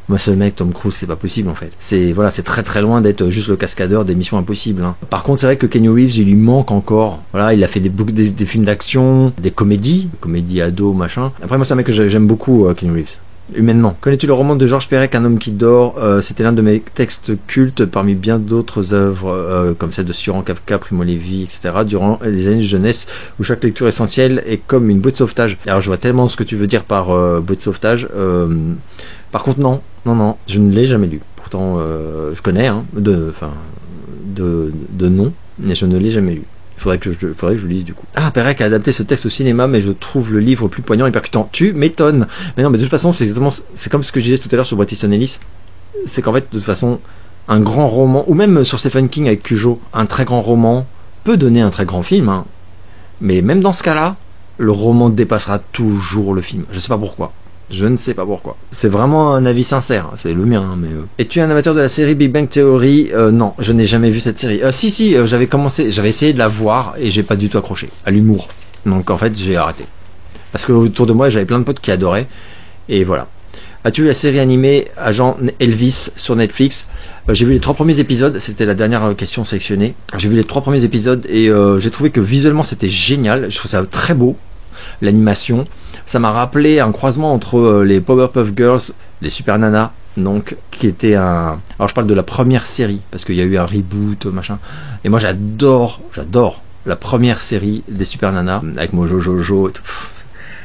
S1: moi ce mec Tom Cruise, c'est pas possible en fait. C'est très très loin d'être juste le cascadeur des Missions Impossibles, hein. Par contre, c'est vrai que Keanu Reeves, il lui manque encore. Voilà, il a fait des films d'action, des comédies ados, machin. Après moi c'est un mec que j'aime beaucoup, Keanu Reeves. Humainement. Connais-tu le roman de Georges Perec, Un homme qui dort? C'était l'un de mes textes cultes parmi bien d'autres œuvres comme celle de Sioran Kafka, Primo Levi, etc. durant les années de jeunesse où chaque lecture essentielle est comme une bouée de sauvetage. Alors je vois tellement ce que tu veux dire par bouée de sauvetage. Par contre non, je ne l'ai jamais lu. Pourtant je connais de nom, mais je ne l'ai jamais lu. Faudrait que je lise du coup. Ah, Perec a adapté ce texte au cinéma, mais je trouve le livre plus poignant et percutant. Tu m'étonnes. Mais non, mais de toute façon, c'est comme ce que je disais tout à l'heure sur Bret Easton Ellis. C'est qu'en fait, de toute façon, un grand roman, ou même sur Stephen King avec Cujo, un très grand roman peut donner un très grand film, hein. Mais même dans ce cas-là, le roman dépassera toujours le film. Je sais pas pourquoi. Je ne sais pas pourquoi. C'est vraiment un avis sincère, c'est le mien, mais... Es-tu un amateur de la série Big Bang Theory? Non, je n'ai jamais vu cette série. Si, j'avais essayé de la voir et j'ai pas du tout accroché à l'humour. Donc en fait, j'ai arrêté. Parce que autour de moi, j'avais plein de potes qui adoraient. Et voilà. As-tu vu la série animée Agent Elvis sur Netflix? J'ai vu les 3 premiers épisodes, c'était la dernière question sélectionnée. J'ai vu les 3 premiers épisodes et j'ai trouvé que visuellement c'était génial. Je trouve ça très beau, l'animation. Ça m'a rappelé un croisement entre les Powerpuff Girls, les Super Nanas, donc qui était un... Alors je parle de la première série, parce qu'il y a eu un reboot, machin. Et moi j'adore la première série des Super Nanas, avec Mojo Jojo et tout.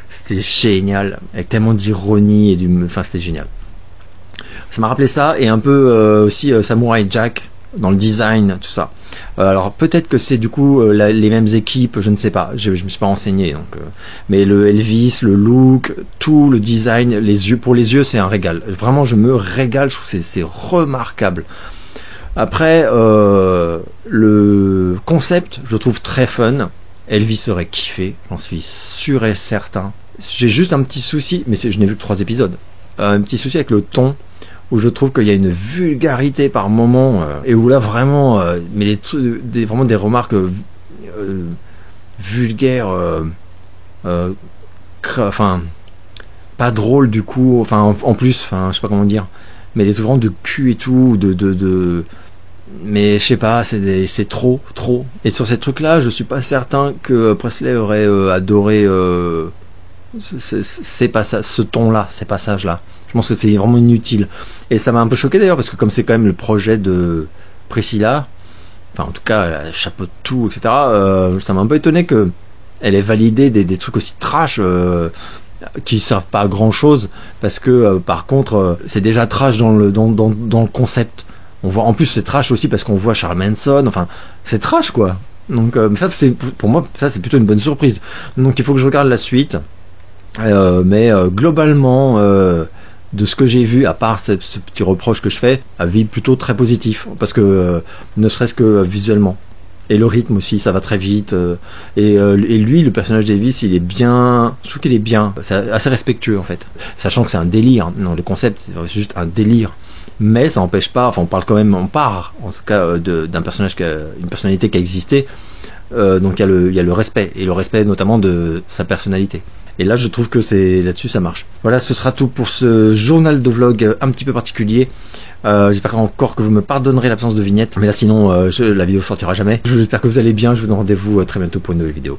S1: C'était génial, avec tellement d'ironie et enfin c'était génial. Ça m'a rappelé ça, et un peu aussi Samurai Jack, dans le design, tout ça. Alors peut-être que c'est du coup les mêmes équipes, je ne sais pas, je me suis pas renseigné, donc mais le Elvis, le look, tout le design, pour les yeux c'est un régal. Vraiment je me régale, je trouve que c'est remarquable. Après le concept, je le trouve très fun. Elvis serait kiffé, j'en suis sûr et certain. J'ai juste un petit souci, mais je n'ai vu que 3 épisodes. Un petit souci avec le ton, où je trouve qu'il y a une vulgarité par moment, et où là vraiment, mais vraiment des remarques vulgaires, enfin pas drôles du coup, enfin en plus, enfin je sais pas comment dire, mais des trucs vraiment de cul et tout, mais je sais pas, c'est trop. Et sur ces trucs-là, je suis pas certain que Presley aurait adoré ce ton-là, ces passages-là. Je pense que c'est vraiment inutile. Et ça m'a un peu choqué d'ailleurs, parce que comme c'est quand même le projet de Priscilla, enfin en tout cas, elle chapeaute tout, etc. Ça m'a un peu étonné que elle est validée des trucs aussi trash qui servent pas à grand chose, parce que par contre c'est déjà trash dans le concept. On voit, en plus c'est trash aussi parce qu'on voit Charles Manson, enfin c'est trash quoi. Donc ça c'est, pour moi ça c'est plutôt une bonne surprise. Donc il faut que je regarde la suite. Mais globalement, de ce que j'ai vu, à part ce petit reproche que je fais, avis plutôt très positif, parce que ne serait-ce que visuellement. Et le rythme aussi, ça va très vite. Et lui, le personnage d'Elvis, il est bien. Je trouve qu'il est bien. C'est assez respectueux en fait. Sachant que c'est un délire. Non, le concept, c'est juste un délire. Mais ça n'empêche pas. Enfin, on parle quand même, on part en tout cas d'un personnage une personnalité qui a existé. Donc il y a le respect, et le respect notamment de sa personnalité. Et là je trouve que c'est là-dessus ça marche. Voilà, ce sera tout pour ce journal de vlog un petit peu particulier. J'espère encore que vous me pardonnerez l'absence de vignette, mais là sinon la vidéo sortira jamais. J'espère que vous allez bien, je vous donne rendez-vous très bientôt pour une nouvelle vidéo.